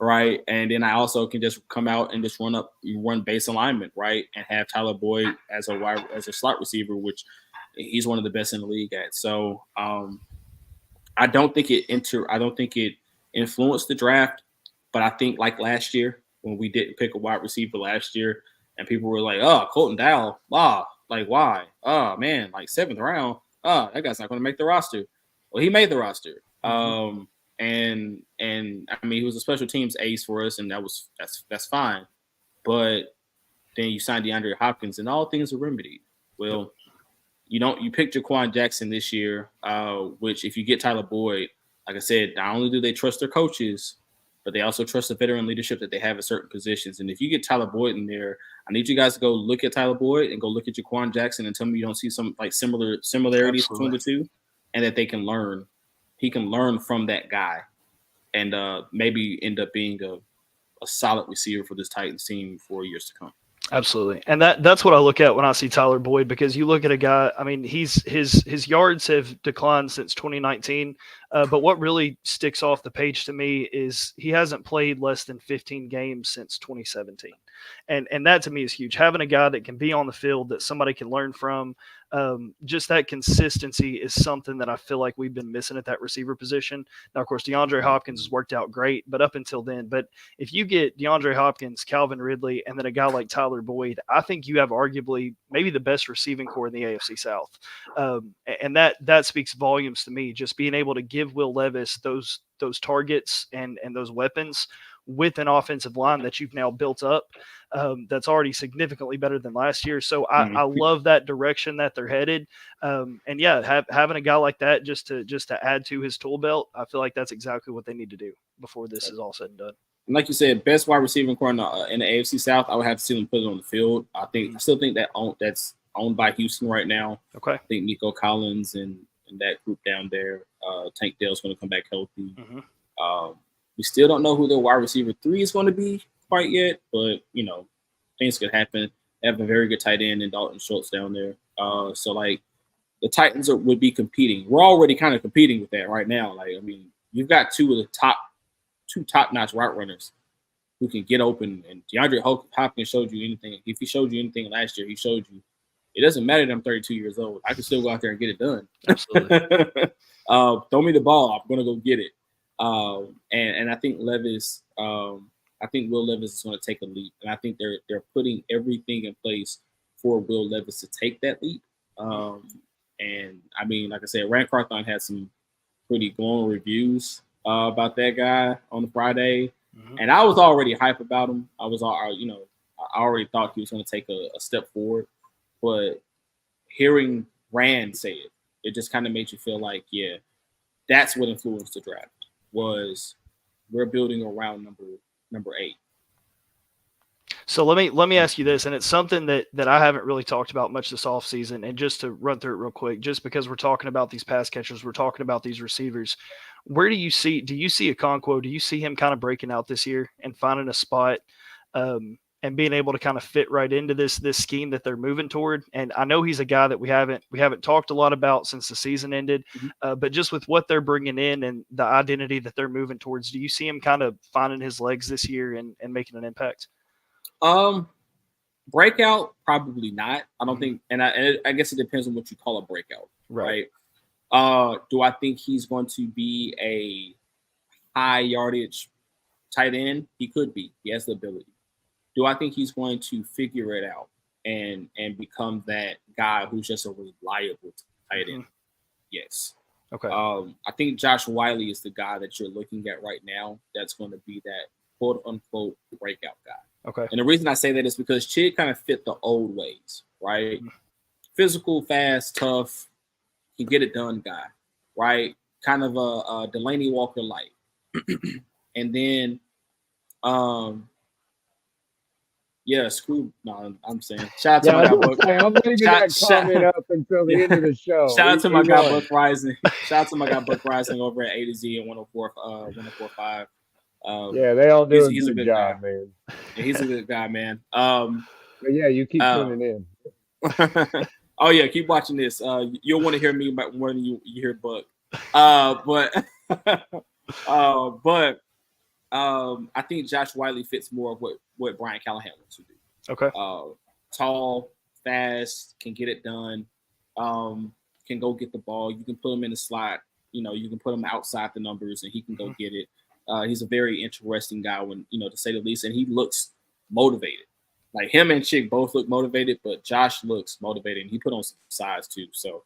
right? And then I also can just come out and just run base alignment, right? And have Tyler Boyd as a slot receiver, which he's one of the best in the league at. So I don't think it influenced the draft, but I think like last year when we didn't pick a wide receiver last year, and people were like, "Oh, Colton Dowell, like why? Oh man, like 7th round, that guy's not going to make the roster." Well, he made the roster. And I mean, he was a special teams ace for us, and that's fine. But then you signed DeAndre Hopkins, and all things are remedied. Well, you picked Jaquan Jackson this year, which if you get Tyler Boyd, like I said, not only do they trust their coaches, but they also trust the veteran leadership that they have at certain positions. And if you get Tyler Boyd in there, I need you guys to go look at Tyler Boyd and go look at Jaquan Jackson and tell me you don't see some like similarities between the two, and that they can learn. He can learn from that guy, and maybe end up being a solid receiver for this Titans team for years to come. Absolutely. And that's what I look at when I see Tyler Boyd, because you look at a guy, I mean, his yards have declined since 2019. But what really sticks off the page to me is he hasn't played less than 15 games since 2017. And that to me is huge. Having a guy that can be on the field that somebody can learn from, just that consistency is something that I feel like we've been missing at that receiver position. Now, of course, DeAndre Hopkins has worked out great, but up until then. But if you get DeAndre Hopkins, Calvin Ridley, and then a guy like Tyler Boyd, I think you have arguably maybe the best receiving core in the AFC South. And that speaks volumes to me, just being able to give Will Levis those targets and those weapons with an offensive line that you've now built up, that's already significantly better than last year. So I love that direction that they're headed. And yeah, having a guy like that just to add to his tool belt, I feel like that's exactly what they need to do before this is all said and done. And like you said, best wide receiving core in the AFC South, I would have to see them put it on the field. I still think that's owned by Houston right now. Okay. I think Nico Collins and that group down there, Tank Dell's going to come back healthy. We still don't know who their wide receiver 3 is going to be quite yet, but, things could happen. They have a very good tight end in Dalton Schultz down there. So, like, the Titans would be competing. We're already kind of competing with that right now. Like, I mean, you've got two top-notch route runners who can get open. And DeAndre Hopkins showed you anything. If he showed you anything last year, he showed you it doesn't matter that I'm 32 years old. I can still go out there and get it done. Absolutely. Throw me the ball. I'm going to go get it. And I think Will Levis is going to take a leap, and I think they're putting everything in place for Will Levis to take that leap. And I mean, like I said, Rand Carthon had some pretty glowing reviews about that guy on the Friday, and I was already hype about him. I already thought he was going to take a step forward, but hearing Rand say it just kind of made you feel like, yeah, that's what influenced the draft. Was we're building around number 8. So let me ask you this, and it's something that I haven't really talked about much this offseason, and just to run through it real quick, just because we're talking about these pass catchers, we're talking about these receivers. Where do you see Okonkwo? Do you see him kind of breaking out this year and finding a spot and being able to kind of fit right into this scheme that they're moving toward? And I know he's a guy that we haven't talked a lot about since the season ended, but just with what they're bringing in and the identity that they're moving towards, do you see him kind of finding his legs this year and making an impact? Breakout, probably not. I don't think, and I guess it depends on what you call a breakout, right? Do I think he's going to be a high yardage tight end? He could be. He has the ability. Do I think he's going to figure it out and become that guy who's just a reliable tight end? Yes. Okay. I think Josh Wiley is the guy that you're looking at right now that's going to be that quote unquote breakout guy. Okay. And the reason I say that is because Chig kind of fit the old ways, right? Physical, fast, tough, can get it done guy, right? Kind of a Delaney Walker light. And then yeah, screw. No, I'm saying. Shout out to my guy Buck. I'm leaving that comment up until the end of the show. Shout out to my guy Buck Rising. Shout out to my guy Buck Rising over at A to Z and 104.5. Yeah, they all do a good job, man. Yeah, he's a good guy, man. But yeah, you keep tuning in. Oh yeah, keep watching this. You'll want to hear me more than you hear Buck. But I think Josh Wiley fits more of what Brian Callahan wants to do. Okay. Tall, fast, can get it done, can go get the ball. You can put him in the slot. You can put him outside the numbers, and he can go get it. He's a very interesting guy, to say the least, and he looks motivated. Like him and Chick both look motivated, but Josh looks motivated, and he put on some size too. So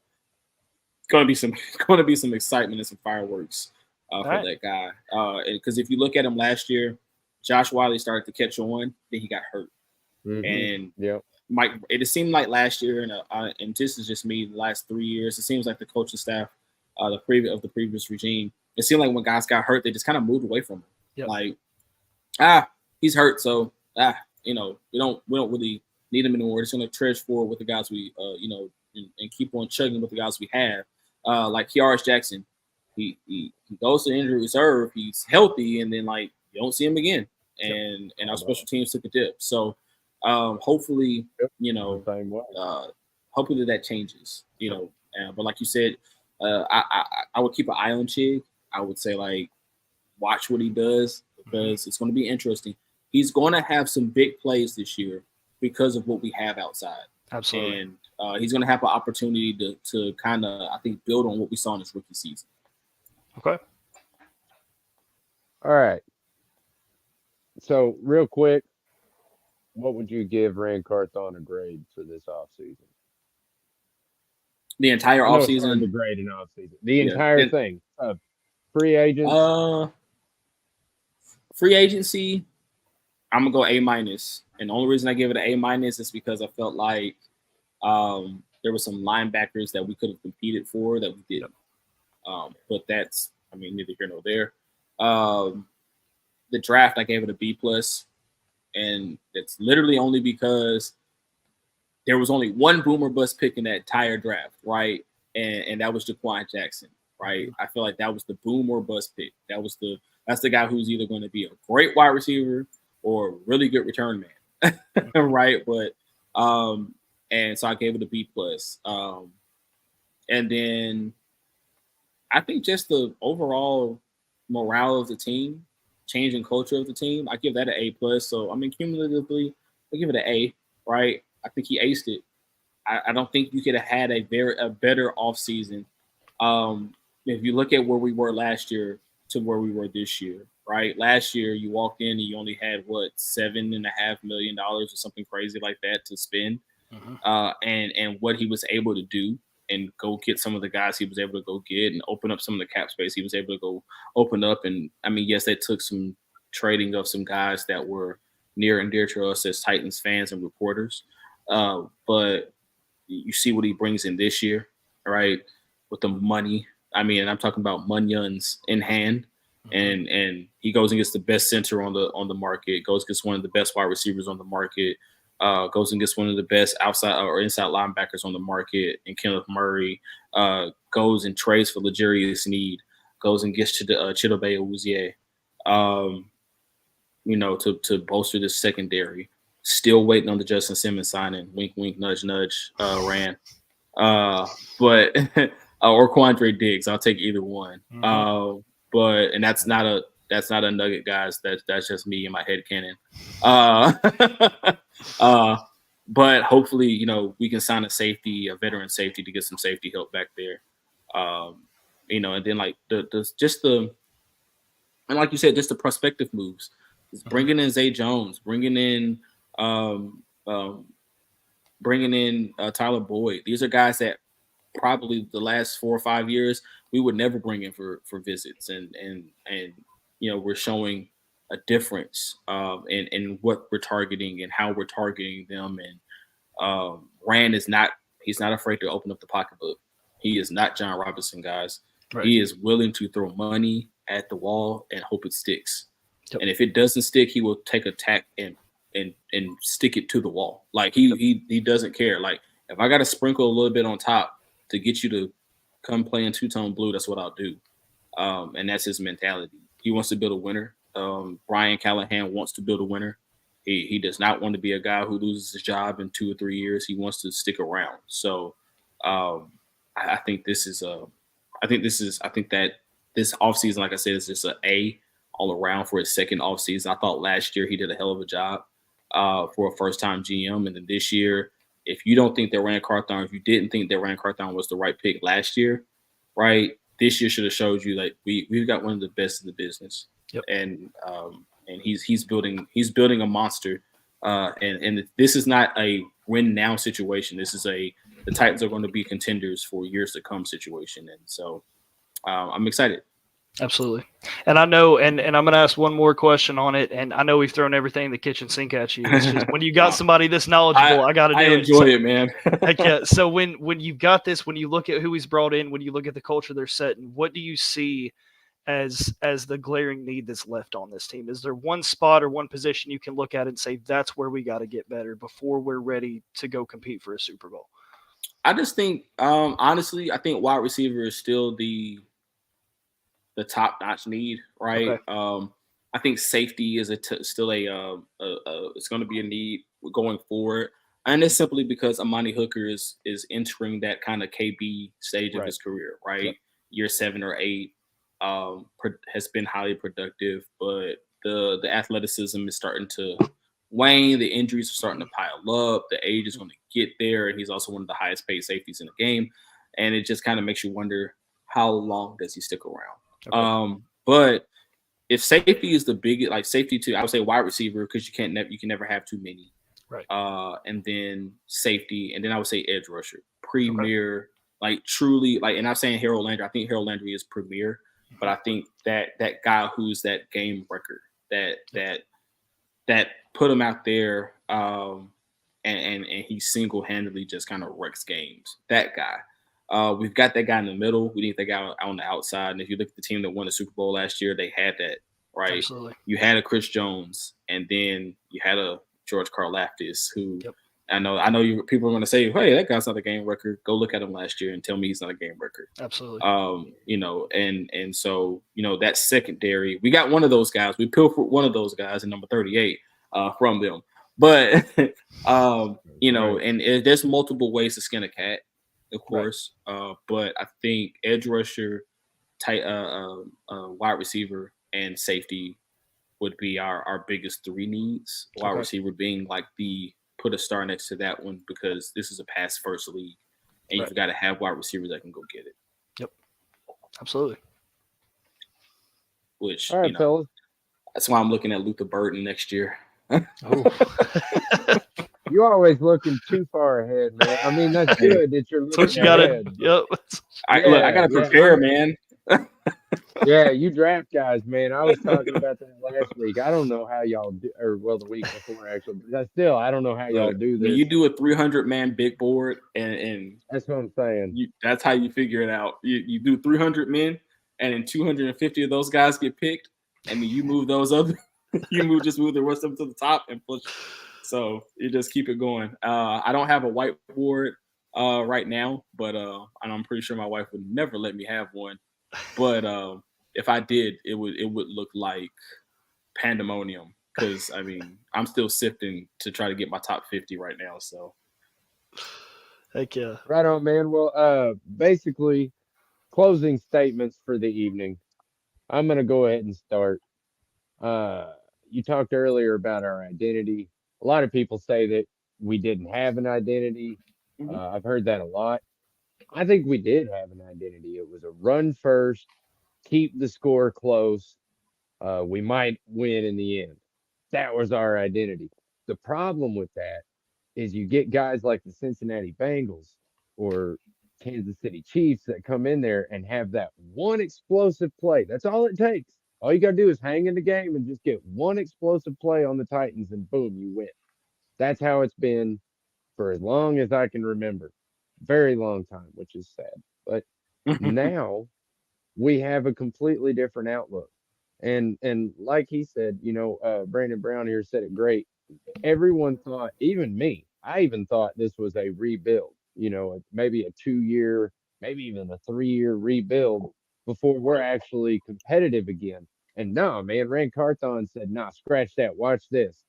it's going to be some excitement and some fireworks for that guy. Because if you look at him last year, Josh Wiley started to catch on, then he got hurt. And Mike, it seemed like last year, and this is just me, the last 3 years, it seems like the coaching staff, the previous regime, it seemed like when guys got hurt, they just kind of moved away from him. Yep. Like, he's hurt, so we don't really need him anymore. We're just going to trudge forward with the guys we, and keep on chugging with the guys we have. Like Kiaris Jackson, he goes to injury reserve, he's healthy, and then like you don't see him again, and our special teams took a dip. So hopefully, hopefully that changes. But like you said, I would keep an eye on Chig. I would say like watch what he does because it's going to be interesting. He's going to have some big plays this year because of what we have outside. Absolutely. And he's going to have an opportunity to kind of, I think, build on what we saw in his rookie season. Okay. All right. So real quick, what would you give Rand Carthon a grade for this offseason? The entire offseason? The grade in offseason. The entire thing. Free agents? Free agency, I'm going to go A-. And the only reason I give it an A- is because I felt like there were some linebackers that we could have competed for that we didn't. But that's, neither here nor there. The draft, I gave it a B+. And it's literally only because there was only one boomer bust pick in that entire draft, right? And that was Jaquan Jackson, right? I feel like that was the boom or bust pick. That's the guy who's either going to be a great wide receiver or a really good return man, right? But and so I gave it a B+. And then I think just the overall morale of the team, changing culture of the team, I give that an A+. So cumulatively, I give it an A, right? I think he aced it. I don't think you could have had a better offseason. If you look at where we were last year to where we were this year, right? Last year you walked in and you only had $7.5 million or something crazy like that to spend. And what he was able to do and go get some of the guys he was able to go get and open up some of the cap space he was able to go open up. And yes, that took some trading of some guys that were near and dear to us as Titans fans and reporters. But you see what he brings in this year, right? With the money. And I'm talking about Munyons in hand. And he goes and gets the best center on the market, goes and gets one of the best wide receivers on the market, goes and gets one of the best outside or inside linebackers on the market, and Kenneth Murray, goes and trades for L'Jarius Sneed, goes and gets to the Chidobe Awuzie, to bolster the secondary. Still waiting on the Justin Simmons signing. Wink, wink, nudge, nudge. Rand, but or Quandre Diggs. I'll take either one. But that's not a nugget, guys. That's just me in my head canon. But hopefully, we can sign a veteran safety to get some safety help back there. And then like and like you said, just the prospective moves. It's bringing in Zay Jones, bringing in Tyler Boyd. These are guys that probably the last 4 or 5 years we would never bring in for visits, and we're showing a difference in what we're targeting and how we're targeting them. And Rand he's not afraid to open up the pocketbook. He is not John Robinson, guys. Right. He is willing to throw money at the wall and hope it sticks. Yep. And if it doesn't stick, he will take a tack and stick it to the wall. Like he doesn't care. Like if I got to sprinkle a little bit on top to get you to come play in two-tone blue, that's what I'll do. And that's his mentality. He wants to build a winner. Brian Callahan wants to build a winner. He does not want to be a guy who loses his job in 2 or 3 years. He wants to stick around. So I think that this offseason, like I said, is just an A all around for his second offseason. I thought last year he did a hell of a job for a first-time GM. And then this year, if you don't think that Rand Carthon, if you didn't think that Rand Carthon was the right pick last year, right, this year should have showed you like we've got one of the best in the business. Yep. And he's building a monster. And this is not a win now situation. This is the Titans are going to be contenders for years to come situation. And so I'm excited. Absolutely. And I know, and I'm going to ask one more question on it. And I know we've thrown everything in the kitchen sink at you. It's just when you got somebody this knowledgeable, I got to do it. I enjoy it, man. Heck yeah. So when you got this, when you look at who he's brought in, when you look at the culture they're setting, what do you see as the glaring need that's left on this team? Is there one spot or one position you can look at and say, that's where we got to get better before we're ready to go compete for a Super Bowl? I just think, honestly, I think wide receiver is still the top-notch need, right? Okay. I think safety is still it's going to be a need going forward, and it's simply because Amani Hooker is entering that kind of KB stage of his career, right? Yep. Year 7 or 8 has been highly productive, but the athleticism is starting to wane. The injuries are starting to pile up. The age is going to get there, and he's also one of the highest-paid safeties in the game, and it just kind of makes you wonder how long does he stick around. Okay. But if safety is the biggest, like safety too, I would say wide receiver because you can never have too many. Right. And then safety, and then I would say edge rusher, premier, like truly, like, and I'm saying Harold Landry. I think Harold Landry is premier, but I think that guy who's that game record, that put him out there, and he single-handedly just kind of wrecks games. That guy. We've got that guy in the middle. We need that guy on the outside. And if you look at the team that won the Super Bowl last year, they had that, right? Absolutely. You had a Chris Jones, and then you had a George Karlaftis, who I know people are going to say, hey, that guy's not a game record. Go look at him last year and tell me he's not a game record. Absolutely. And so, that secondary, we got one of those guys. We pilfered one of those guys in number 38 from them. But, and there's multiple ways to skin a cat. Of course, but I think edge rusher, tight, wide receiver, and safety would be our biggest 3 needs. Wide receiver being like put a star next to that one because this is a pass first league, and you've got to have wide receivers that can go get it. Yep, absolutely. Which all right, fellas. That's why I'm looking at Luther Burden next year. You're always looking too far ahead, man. I mean, that's good that you're looking what you gotta, ahead. Yep. I got to prepare, man. Yeah, you draft guys, man. I was talking about that last week. I don't know how y'all do, the week before, actually. But still, I don't know how y'all do this. You do a 300-man big board, and that's what I'm saying. That's how you figure it out. You do 300 men, and then 250 of those guys get picked, and then you move those other – move the rest of them to the top and push. So you just keep it going. I don't have a whiteboard right now, but and I'm pretty sure my wife would never let me have one. But if I did, it would look like pandemonium because I'm still sifting to try to get my top 50 right now. So, heck yeah, right on, man. Well, basically, closing statements for the evening. I'm gonna go ahead and start. You talked earlier about our identity. A lot of people say that we didn't have an identity. I've heard that a lot. I think we did have an identity. It was a run first, keep the score close. We might win in the end. That was our identity. The problem with that is you get guys like the Cincinnati Bengals or Kansas City Chiefs that come in there and have that one explosive play. That's all it takes. All you got to do is hang in the game and just get one explosive play on the Titans and boom, you win. That's how it's been for as long as I can remember. Very long time, which is sad. But now we have a completely different outlook. And like he said, Brandon Brown here said it great. Everyone thought, even me, I even thought this was a rebuild, maybe a 2-year, maybe even a 3-year rebuild before we're actually competitive again. And no, man, Rand Carthon said, nah, scratch that, watch this.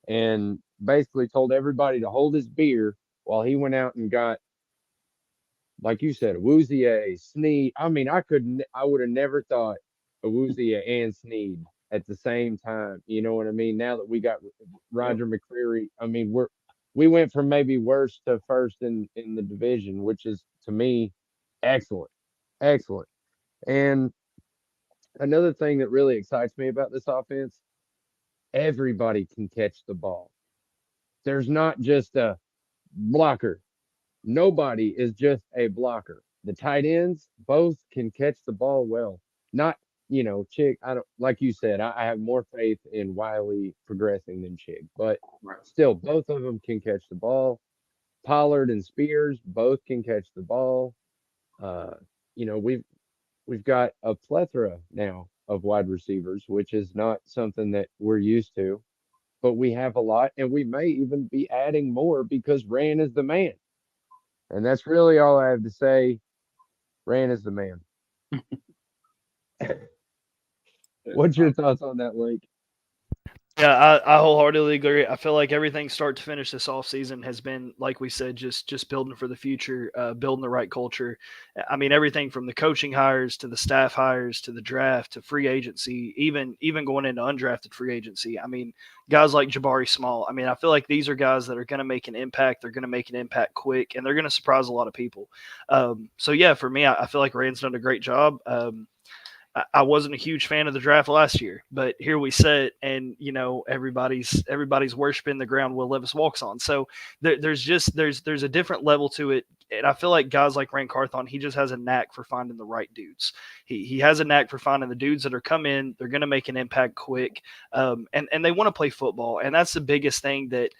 And basically told everybody to hold his beer while he went out and got, like you said, Awuzie, Sneed. I would have never thought Awuzie and Sneed at the same time. You know what I mean? Now that we got Roger McCreary, I mean, we went from maybe worst to first in the division, which is to me excellent, excellent. And another thing that really excites me about this offense, everybody can catch the ball. There's not just a blocker. Nobody is just a blocker. The tight ends both can catch the ball well. Not, Chick. I don't like you said. I have more faith in Wiley progressing than Chick, but Right. still, both of them can catch the ball. Pollard and Spears both can catch the ball. Uh, we've got a plethora now of wide receivers, which is not something that we're used to. But we have a lot, and we may even be adding more because Ran is the man. And that's really all I have to say. Ran is the man. What's your thoughts on that, Link? Yeah, I wholeheartedly agree. I feel like everything start to finish this offseason has been, like we said, just building for the future, building the right culture. I mean, everything from the coaching hires to the staff hires to the draft to free agency, even going into undrafted free agency. I mean, guys like Jabari Small. I mean, I feel like these are guys that are going to make an impact. They're going to make an impact quick, and they're going to surprise a lot of people. So yeah, for me, I feel like Rand's done a great job. I wasn't a huge fan of the draft last year, but here we sit, and everybody's worshiping the ground Will Levis walks on. So there's a different level to it, and I feel like guys like Rand Carthon, he just has a knack for finding the right dudes. He has a knack for finding the dudes that are come in, they're going to make an impact quick, and they want to play football, and that's the biggest thing that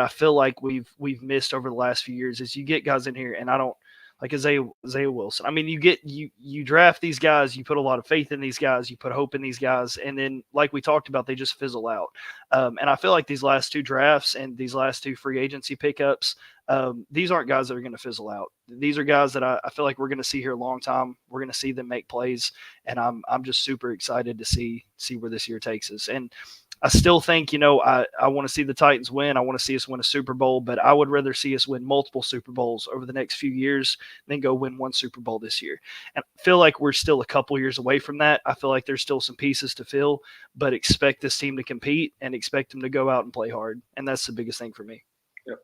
I feel like we've missed over the last few years is you get guys in here, and I don't. Like Isaiah Wilson. I mean, you draft these guys, you put a lot of faith in these guys, you put hope in these guys, and then, like we talked about, they just fizzle out. And I feel like these last two drafts and these last two free agency pickups, these aren't guys that are going to fizzle out. These are guys that I feel like we're going to see here a long time. We're going to see them make plays, and I'm just super excited to see where this year takes us. And I still think, I want to see the Titans win. I want to see us win a Super Bowl, but I would rather see us win multiple Super Bowls over the next few years than go win one Super Bowl this year. And I feel like we're still a couple years away from that. I feel like there's still some pieces to fill, but expect this team to compete and expect them to go out and play hard. And that's the biggest thing for me. Yep.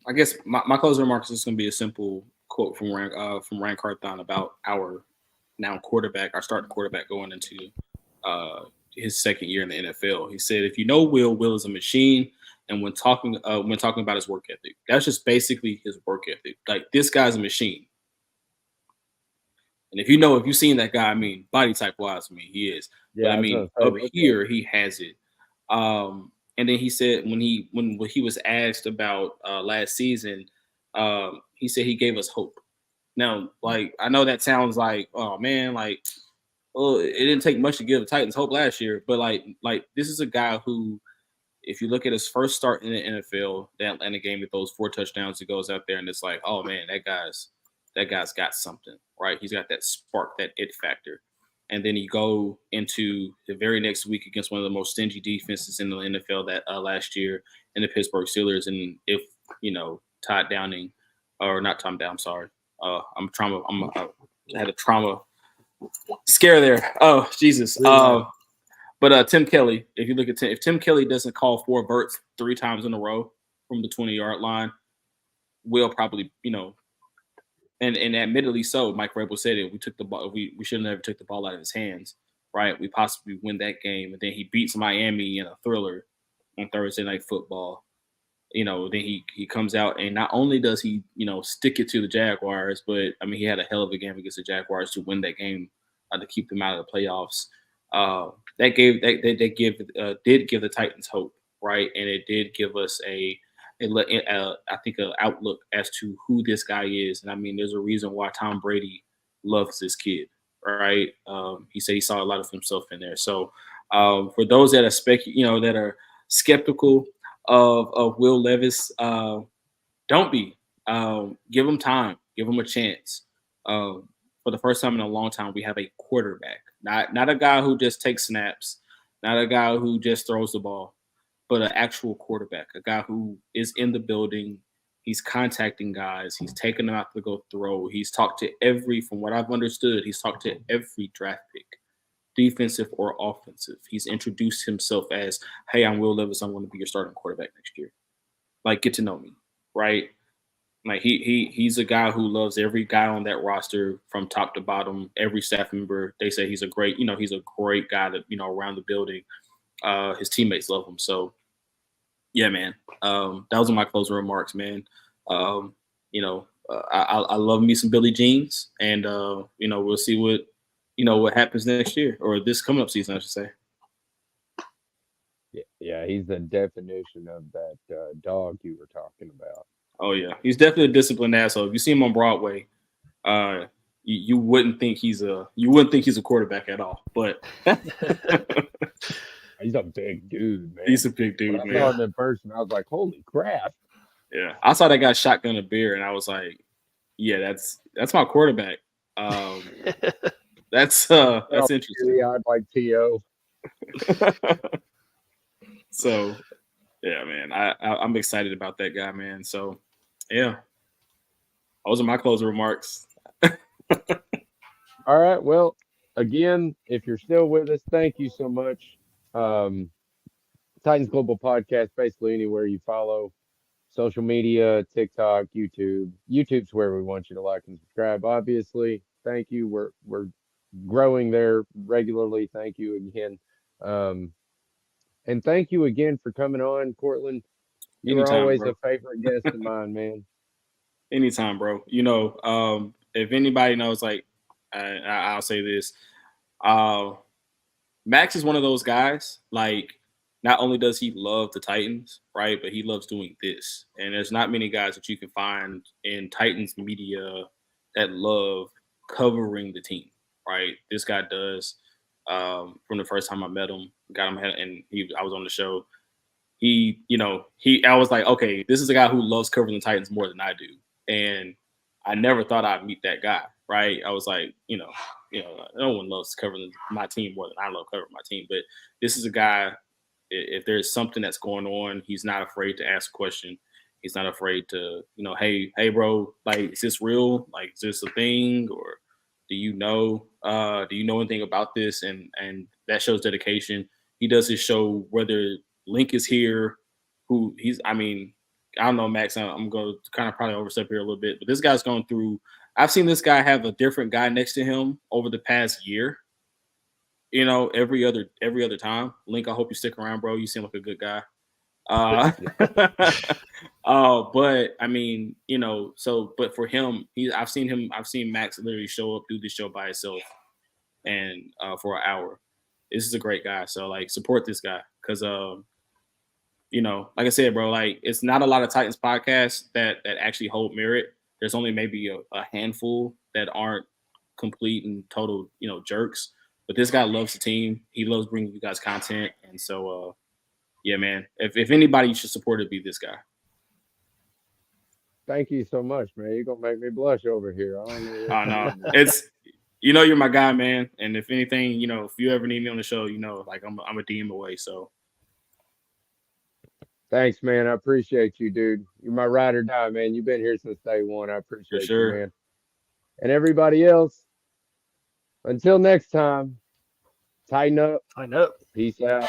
I guess my closing remarks is going to be a simple quote from Rand Carthon about our now quarterback, our starting quarterback going into his second year in the NFL. He said, "If you know Will is a machine, and when talking about his work ethic, that's just basically his work ethic. Like, this guy's a machine. And if you've seen that guy, I mean, body type wise, I mean, he is. Yeah, but I mean, up here, he has it. And then he said when he was asked about last season, he said he gave us hope. Now, like, I know that sounds like, oh man, like, well, it didn't take much to give the Titans hope last year, but like this is a guy who, if you look at his first start in the NFL, that Atlanta game with those 4 touchdowns, he goes out there and it's like, oh man, that guy's got something, right? He's got that spark, that it factor. And then you go into the very next week against one of the most stingy defenses in the NFL that last year in the Pittsburgh Steelers, and if Todd Downing, or not Tom Down, sorry, I had a trauma scare there. Oh, Jesus. But Tim Kelly, if you look at if Tim Kelly doesn't call 4 Burks 3 times in a row from the 20-yard line, we'll probably, and admittedly so, Mike Vrabel said it. We took the ball. We should have never took the ball out of his hands, right? We possibly win that game, and then he beats Miami in a thriller on Thursday Night Football. Then he comes out, and not only does he stick it to the Jaguars, but I mean, he had a hell of a game against the Jaguars to win that game, to keep them out of the playoffs. That did give the Titans hope, right? And it did give us I think an outlook as to who this guy is. And I mean, there's a reason why Tom Brady loves this kid, right? He said he saw a lot of himself in there. So for those that are that are skeptical of Will Levis, don't be. Give him time. Give him a chance. For the first time in a long time, we have a quarterback, not a guy who just takes snaps, not a guy who just throws the ball, but an actual quarterback, a guy who is in the building. He's contacting guys. He's taking them out to go throw. He's talked to from what I've understood, he's talked to every draft pick, defensive or offensive. He's introduced himself as, hey, I'm Will Levis. I'm going to be your starting quarterback next year. Like, get to know me, right? Like he's a guy who loves every guy on that roster from top to bottom, every staff member. They say he's a great guy that, around the building. His teammates love him. So yeah, man. Those are my closing remarks, man. I love me some Billie Jeans, and we'll see what happens next year, or this coming up season, I should say. Yeah, he's the definition of that dog you were talking about. Oh yeah, he's definitely a disciplined asshole. If you see him on Broadway, you wouldn't think he's a quarterback at all. But he's a big dude, man. He's a big dude, when man. I saw him in person, I was like, holy crap. Yeah, I saw that guy shotgun a beer, and I was like, yeah, that's my quarterback. That's interesting. I'd like T.O. So, yeah, man, I'm excited about that guy, man. So, yeah, those are my closing remarks. All right. Well, again, if you're still with us, thank you so much. Titans Global Podcast, basically anywhere you follow social media, TikTok, YouTube. YouTube's where we want you to like and subscribe. Obviously, thank you. We're growing there regularly. Thank you again. And thank you again for coming on, Courtland. You were always a favorite guest of mine, man. Anytime, bro. If anybody knows, like, I'll say this. Max is one of those guys, like, not only does he love the Titans, right, but he loves doing this. And there's not many guys that you can find in Titans media that love covering the team, right? This guy does. From the first time I met him, got him, and I was on the show. I was like, okay, this is a guy who loves covering the Titans more than I do. And I never thought I'd meet that guy, right? I was like, no one loves covering my team more than I love covering my team. But this is a guy, if there's something that's going on, he's not afraid to ask a question. He's not afraid to, hey, bro, like, is this real? Like, is this a thing? Or do you know anything about this? And that shows dedication. He does his show, whether Link is here, I don't know, Max, I'm going to kind of probably overstep here a little bit, but this guy's going through, I've seen this guy have a different guy next to him over the past year, every other time. Link, I hope you stick around, bro. You seem like a good guy. But but for him, I've seen Max literally show up, do this show by himself, and for an hour. This is a great guy. So, like, support this guy, because like I said, bro, like, it's not a lot of Titans podcasts that actually hold merit. There's only maybe a handful that aren't complete and total, jerks. But this guy loves the team. He loves bringing you guys content. And so, yeah, man, if anybody you should support, it'd be this guy. Thank you so much, man. You're going to make me blush over here. I don't know. Oh, no. It's, you're my guy, man. And if anything, if you ever need me on the show, like, I'm a DM away. So. Thanks, man. I appreciate you, dude. You're my ride or die, man. You've been here since day one. I appreciate you, man. And everybody else, until next time, tighten up. Tighten up. Peace out.